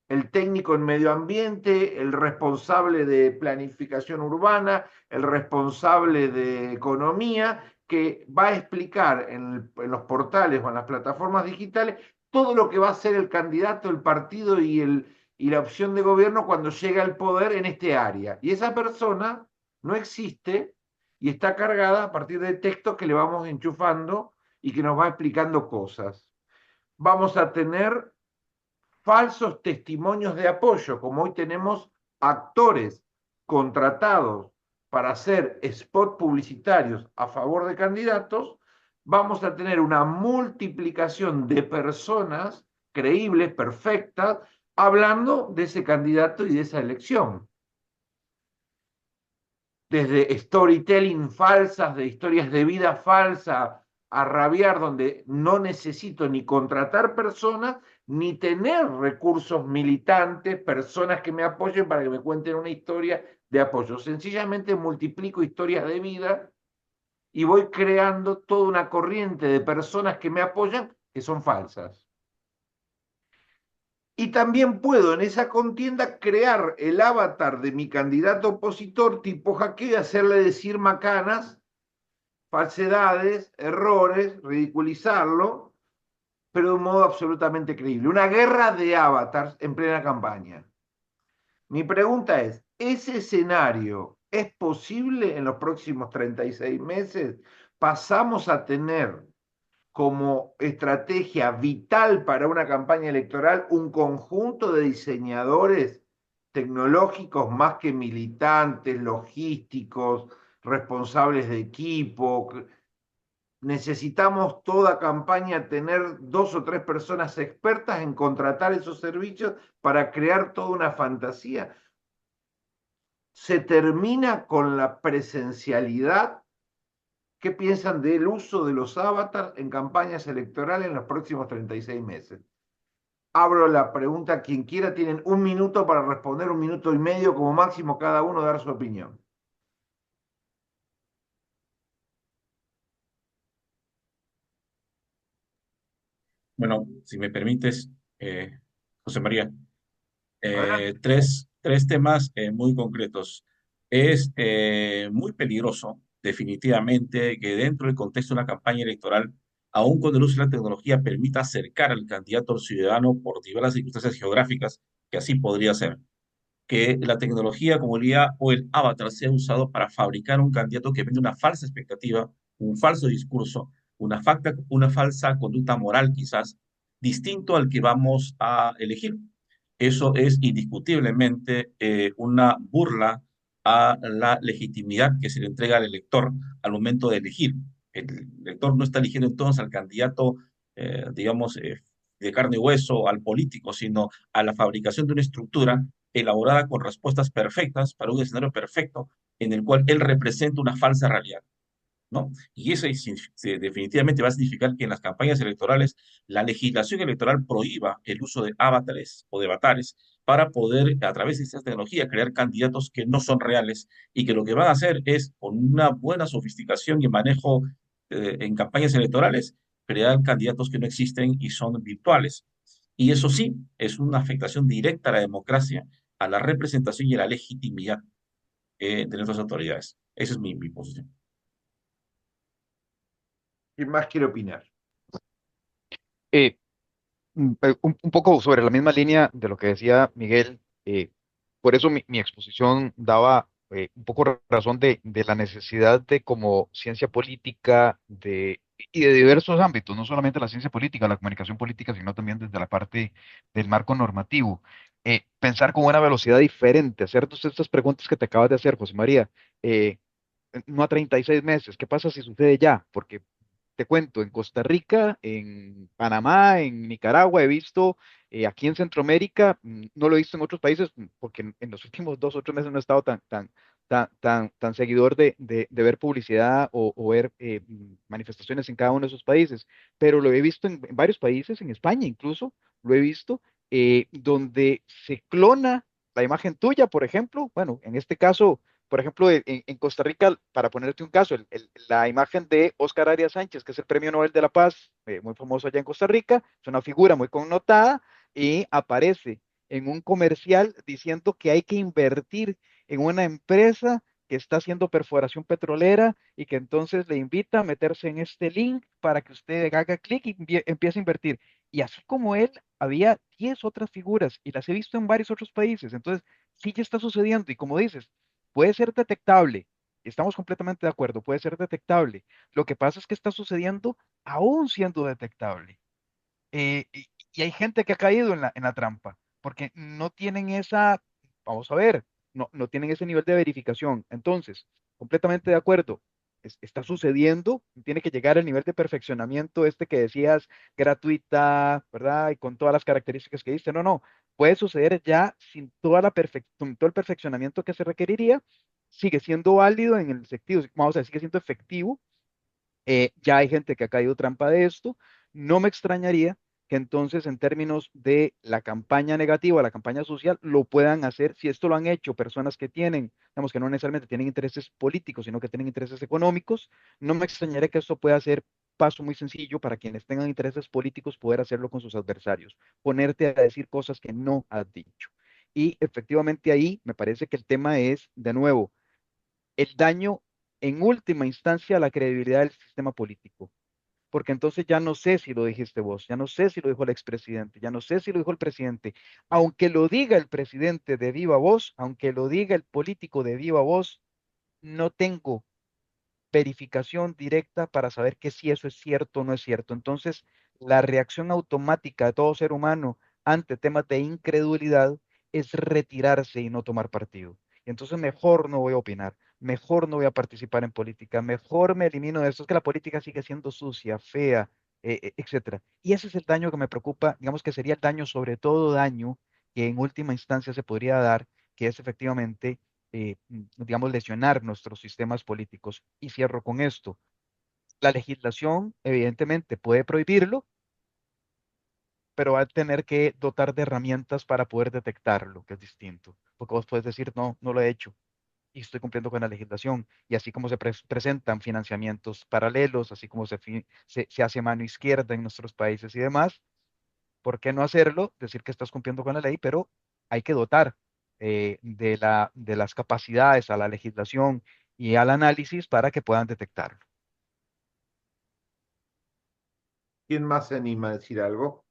El técnico en medio ambiente, el responsable de planificación urbana, el responsable de economía, que va a explicar en los portales o en las plataformas digitales todo lo que va a hacer el candidato, el partido y la opción de gobierno cuando llega al poder en este área. Y esa persona no existe y está cargada a partir de textos que le vamos enchufando y que nos va explicando cosas. Vamos a tener falsos testimonios de apoyo, como hoy tenemos actores contratados para hacer spot publicitarios a favor de candidatos. Vamos a tener una multiplicación de personas creíbles, perfectas, hablando de ese candidato y de esa elección. Desde storytelling falsas, de historias de vida falsa, a rabiar, donde no necesito ni contratar personas, ni tener recursos militantes, personas que me apoyen para que me cuenten una historia de apoyo. Sencillamente multiplico historias de vida y voy creando toda una corriente de personas que me apoyan que son falsas. Y también puedo en esa contienda crear el avatar de mi candidato opositor tipo hackeo y hacerle decir macanas, falsedades, errores, ridiculizarlo, pero de un modo absolutamente creíble. Una guerra de avatars en plena campaña. Mi pregunta es, ¿ese escenario es posible en los próximos 36 meses? ¿Pasamos a tener como estrategia vital para una campaña electoral un conjunto de diseñadores tecnológicos más que militantes, logísticos, responsables de equipo? Necesitamos toda campaña tener 2 o 3 personas expertas en contratar esos servicios para crear toda una fantasía. Se termina con la presencialidad. ¿Qué piensan del uso de los avatars en campañas electorales en los próximos 36 meses? Abro la pregunta a quien quiera, tienen 1 minuto para responder, 1 minuto y medio como máximo cada uno dar su opinión. Bueno, si me permites, José María, Adelante. tres temas muy concretos. Es muy peligroso, definitivamente, que dentro del contexto de una campaña electoral, aun cuando el uso de la tecnología permita acercar al candidato al ciudadano por diversas circunstancias geográficas, que así podría ser, que la tecnología como el IA o el avatar sea usado para fabricar un candidato que vende una falsa expectativa, un falso discurso, una falsa conducta moral quizás, distinto al que vamos a elegir. Eso es indiscutiblemente una burla a la legitimidad que se le entrega al elector al momento de elegir. El elector no está eligiendo entonces al candidato, digamos, de carne y hueso, al político, sino a la fabricación de una estructura elaborada con respuestas perfectas para un escenario perfecto en el cual él representa una falsa realidad, ¿no? Y eso definitivamente va a significar que en las campañas electorales la legislación electoral prohíba el uso de avatares o de avatares para poder, a través de esta tecnología, crear candidatos que no son reales y que lo que van a hacer es, con una buena sofisticación y manejo en campañas electorales, crear candidatos que no existen y son virtuales. Y eso sí, es una afectación directa a la democracia, a la representación y a la legitimidad de nuestras autoridades. Esa es mi posición. ¿Quién más quiere opinar? Eh, un poco sobre la misma línea de lo que decía Miguel, por eso mi exposición daba un poco razón de la necesidad de como ciencia política y de diversos ámbitos, no solamente la ciencia política, la comunicación política, sino también desde la parte del marco normativo. Pensar con una velocidad diferente, hacer todas estas preguntas que te acabas de hacer, José María, eh, no a 36 meses, ¿qué pasa si sucede ya? Porque te cuento, en Costa Rica, en Panamá, en Nicaragua, he visto, aquí en Centroamérica, no lo he visto en otros países, porque en los últimos 2 o 3 meses no he estado tan seguidor de ver publicidad o ver manifestaciones en cada uno de esos países, pero lo he visto en varios países, en España incluso, lo he visto, donde se clona la imagen tuya, por ejemplo, bueno, en este caso por ejemplo, en Costa Rica, para ponerte un caso, la imagen de Óscar Arias Sánchez, que es el Premio Nobel de la Paz, muy famoso allá en Costa Rica, es una figura muy connotada y aparece en un comercial diciendo que hay que invertir en una empresa que está haciendo perforación petrolera y que entonces le invita a meterse en este link para que usted haga clic y empiece a invertir. Y así como él, había 10 otras figuras y las he visto en varios otros países. Entonces, sí ya está sucediendo y como dices, puede ser detectable, estamos completamente de acuerdo, puede ser detectable. Lo que pasa es que está sucediendo aún siendo detectable. Y hay gente que ha caído en la trampa, porque no tienen esa, vamos a ver, no tienen ese nivel de verificación. Entonces, completamente de acuerdo, está sucediendo, tiene que llegar al nivel de perfeccionamiento este que decías, gratuita, ¿verdad? Y con todas las características que diste. No, no, puede suceder ya sin sin todo el perfeccionamiento que se requeriría, sigue siendo válido en el sentido, vamos a decir, sigue siendo efectivo. Ya hay gente que ha caído trampa de esto. No me extrañaría que entonces en términos de la campaña negativa, la campaña social, lo puedan hacer, si esto lo han hecho personas que tienen, digamos que no necesariamente tienen intereses políticos, sino que tienen intereses económicos, no me extrañaría que esto pueda ser paso muy sencillo para quienes tengan intereses políticos poder hacerlo con sus adversarios, ponerte a decir cosas que no has dicho. Y efectivamente ahí me parece que el tema es, de nuevo, el daño en última instancia a la credibilidad del sistema político. Porque entonces ya no sé si lo dijiste vos, ya no sé si lo dijo el expresidente, ya no sé si lo dijo el presidente. Aunque lo diga el presidente de viva voz, aunque lo diga el político de viva voz, no tengo verificación directa para saber que si eso es cierto o no es cierto. Entonces, la reacción automática de todo ser humano ante temas de incredulidad es retirarse y no tomar partido. Y entonces mejor no voy a opinar, mejor no voy a participar en política, mejor me elimino de esto. Es que la política sigue siendo sucia, fea, etcétera. Y ese es el daño que me preocupa, digamos que sería el daño, sobre todo daño que en última instancia se podría dar, que es efectivamente digamos, lesionar nuestros sistemas políticos. Y cierro con esto. La legislación, evidentemente, puede prohibirlo, pero va a tener que dotar de herramientas para poder detectarlo, que es distinto. Porque vos puedes decir, no, no lo he hecho y estoy cumpliendo con la legislación. Y así como se presentan financiamientos paralelos, así como se hace mano izquierda en nuestros países y demás, ¿por qué no hacerlo? Decir que estás cumpliendo con la ley, pero hay que dotar de las capacidades a la legislación y al análisis para que puedan detectarlo. ¿Quién más se anima a decir algo?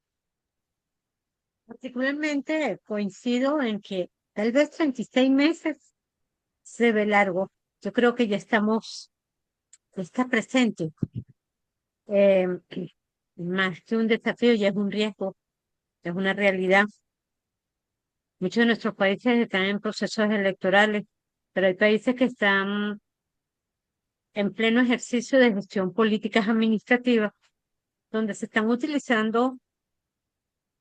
Particularmente coincido en que tal vez 36 meses se ve largo. Yo creo que ya está presente. Eh, Más que un desafío, ya es un riesgo, es una realidad. Muchos de nuestros países están en procesos electorales, pero hay países que están en pleno ejercicio de gestión políticas administrativas, donde se están utilizando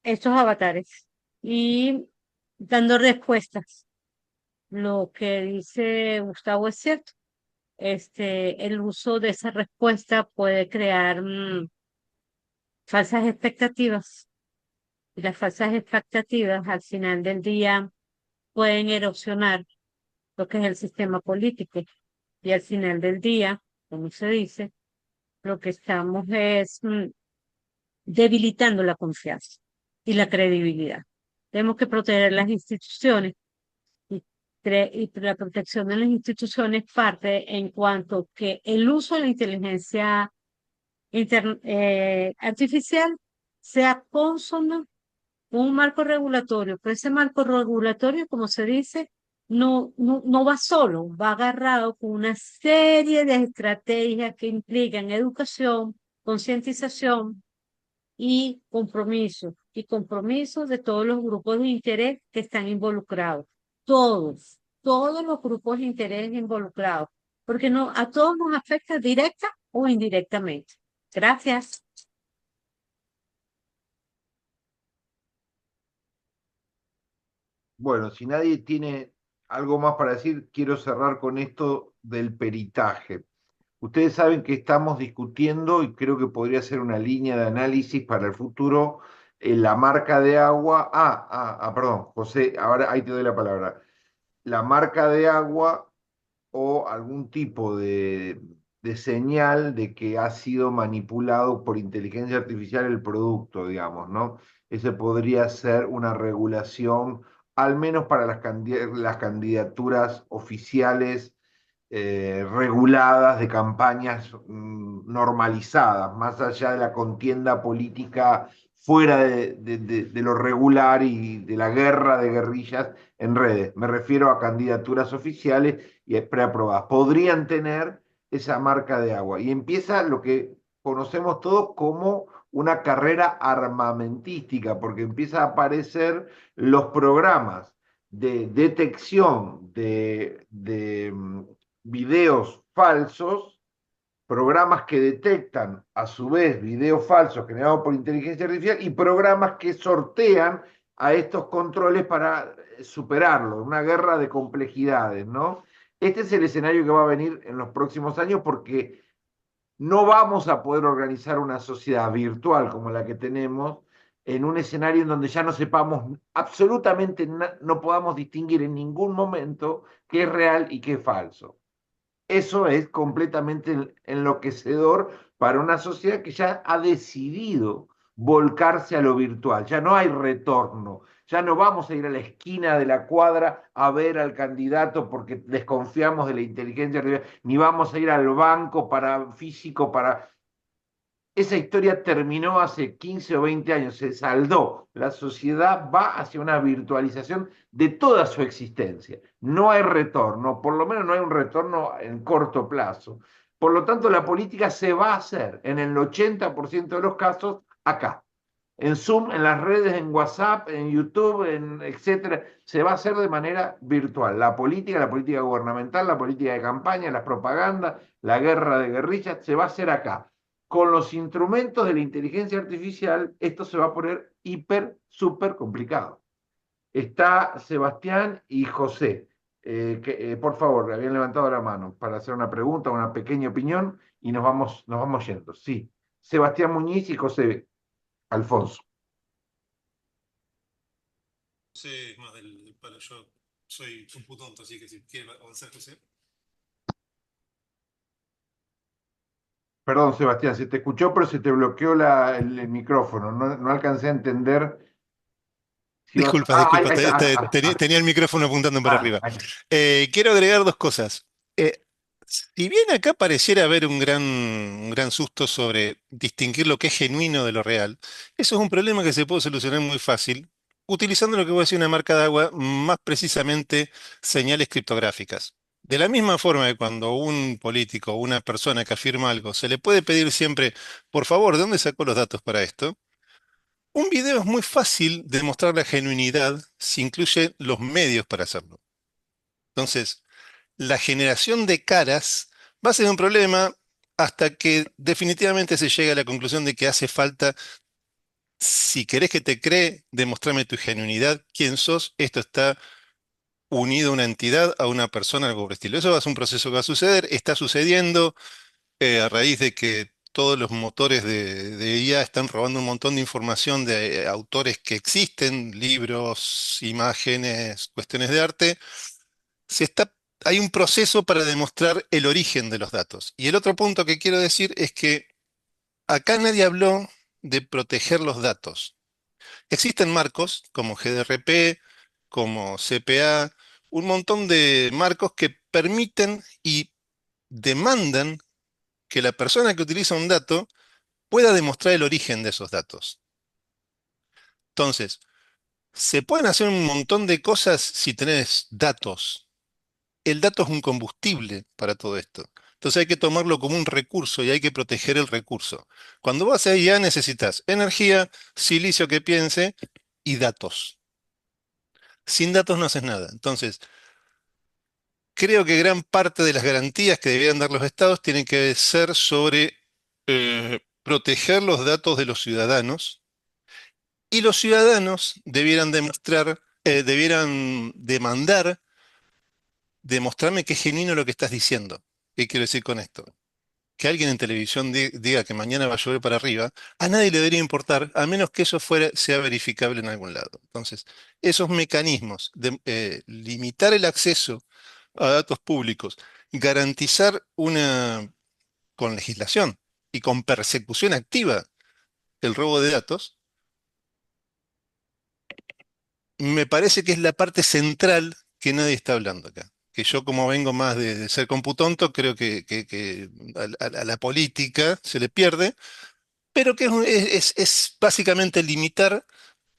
estos avatares y dando respuestas. Lo que dice Gustavo es cierto. El uso de esa respuesta puede crear falsas expectativas. Y las falsas expectativas al final del día pueden erosionar lo que es el sistema político. Y al final del día, como se dice, lo que estamos es debilitando la confianza y la credibilidad. Tenemos que proteger las instituciones y, y la protección de las instituciones parte en cuanto que el uso de la inteligencia artificial sea consono con un marco regulatorio, pero ese marco regulatorio, como se dice, no va solo, va agarrado con una serie de estrategias que implican educación, concientización y compromiso de todos los grupos de interés que están involucrados. Todos los grupos de interés involucrados, porque no, a todos nos afecta directa o indirectamente. Gracias. Bueno, si nadie tiene algo más para decir, quiero cerrar con esto del peritaje. Ustedes saben que estamos discutiendo, y creo que podría ser una línea de análisis para el futuro, la marca de agua. Perdón, José, ahora ahí te doy la palabra. La marca de agua o algún tipo de señal de que ha sido manipulado por inteligencia artificial el producto, digamos, ¿no? Ese podría ser una regulación, al menos para las candidaturas oficiales reguladas de campañas normalizadas, más allá de la contienda política fuera de lo regular y de la guerra de guerrillas en redes. Me refiero a candidaturas oficiales y preaprobadas. Podrían tener esa marca de agua. Y empieza lo que conocemos todos como una carrera armamentística, porque empieza a aparecer los programas de detección de videos falsos, programas que detectan a su vez videos falsos generados por inteligencia artificial y programas que sortean a estos controles para superarlo, una guerra de complejidades, ¿no? Este es el escenario que va a venir en los próximos años porque no vamos a poder organizar una sociedad virtual como la que tenemos en un escenario en donde ya no sepamos absolutamente, no podamos distinguir en ningún momento qué es real y qué es falso. Eso es completamente enloquecedor para una sociedad que ya ha decidido volcarse a lo virtual. Ya no hay retorno. Ya no vamos a ir a la esquina de la cuadra a ver al candidato porque desconfiamos de la inteligencia artificial, ni vamos a ir al banco para físico para esa historia terminó hace 15 o 20 años, se saldó. La sociedad va hacia una virtualización de toda su existencia. No hay retorno, por lo menos no hay un retorno en corto plazo. Por lo tanto, la política se va a hacer en el 80% de los casos acá. En Zoom, en las redes, en WhatsApp, en YouTube, etcétera, se va a hacer de manera virtual. La política gubernamental, la política de campaña, las propagandas, la guerra de guerrillas, se va a hacer acá. Con los instrumentos de la inteligencia artificial, esto se va a poner súper complicado. Está Sebastián y José. Por favor, habían levantado la mano para hacer una pregunta, una pequeña opinión y nos vamos yendo. Sí, Sebastián Muñiz y José Alfonso. Sé más del palo. Yo soy un putonto, así que si quiere avanzar, José. Perdón, Sebastián, se te escuchó, pero se te bloqueó el micrófono. No alcancé a entender. Si Disculpa, ahí disculpa, está. tenía el micrófono apuntando para arriba. Ahí. Quiero agregar dos cosas. Si bien acá pareciera haber un gran susto sobre distinguir lo que es genuino de lo real, eso es un problema que se puede solucionar muy fácil utilizando lo que voy a decir una marca de agua, más precisamente señales criptográficas. De la misma forma que cuando un político o una persona que afirma algo se le puede pedir siempre, por favor, ¿de dónde sacó los datos para esto? Un video es muy fácil de demostrar la genuinidad si incluye los medios para hacerlo. Entonces, la generación de caras va a ser un problema hasta que definitivamente se llegue a la conclusión de que hace falta, si querés que te cree, demostrarme tu genuinidad, quién sos, esto está unido a una entidad, a una persona, algo por el estilo. Eso va a ser un proceso que va a suceder, está sucediendo a raíz de que todos los motores de IA están robando un montón de información de autores que existen, libros, imágenes, cuestiones de arte. Se está, hay un proceso para demostrar el origen de los datos. Y el otro punto que quiero decir es que acá nadie habló de proteger los datos. Existen marcos como GDRP, como CPA, un montón de marcos que permiten y demandan que la persona que utiliza un dato pueda demostrar el origen de esos datos. Entonces, Se pueden hacer un montón de cosas si tenés datos. El dato es un combustible para todo esto. Entonces hay que tomarlo como un recurso y hay que proteger el recurso. Cuando vas a IA necesitas energía, silicio que piense y datos. Sin datos no haces nada. Entonces, creo que gran parte de las garantías que deberían dar los estados tienen que ser sobre proteger los datos de los ciudadanos y los ciudadanos debieran demostrar, debieran demandar, demostrarme que es genuino lo que estás diciendo. ¿Qué quiero decir con esto? Que alguien en televisión diga que mañana va a llover para arriba, a nadie le debería importar, a menos que eso sea verificable en algún lado. Entonces, esos mecanismos de limitar el acceso a datos públicos, garantizar con legislación y con persecución activa el robo de datos, me parece que es la parte central que nadie está hablando acá. Que yo como vengo más de ser computonto, creo que a la política se le pierde, pero que es básicamente limitar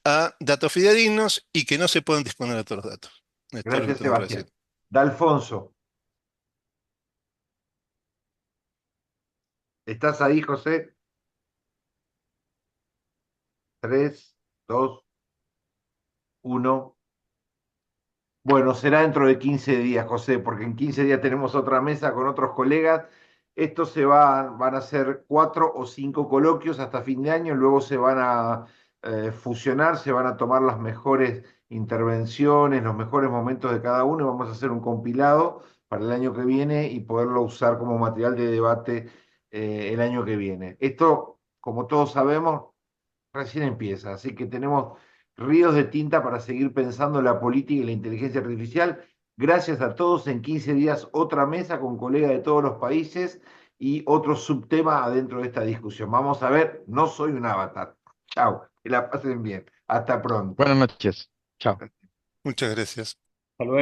a datos fidedignos y que no se puedan disponer de todos los datos. Esto es lo que Gracias, tengo para decir. Sebastián. D'Alfonso, ¿estás ahí, José? 3, 2, 1. Bueno, será dentro de 15 días, José, porque en 15 días tenemos otra mesa con otros colegas. Van a ser 4 o 5 coloquios hasta fin de año, luego se van a fusionar, se van a tomar las mejores intervenciones, los mejores momentos de cada uno y vamos a hacer un compilado para el año que viene y poderlo usar como material de debate el año que viene. Esto, como todos sabemos, recién empieza, así que tenemos ríos de tinta para seguir pensando en la política y la inteligencia artificial. Gracias a todos. En 15 días otra mesa con colegas de todos los países y otro subtema adentro de esta discusión. Vamos a ver, no soy un avatar. Chao, que la pasen bien. Hasta pronto. Buenas noches. Chao. Muchas gracias. Hasta luego.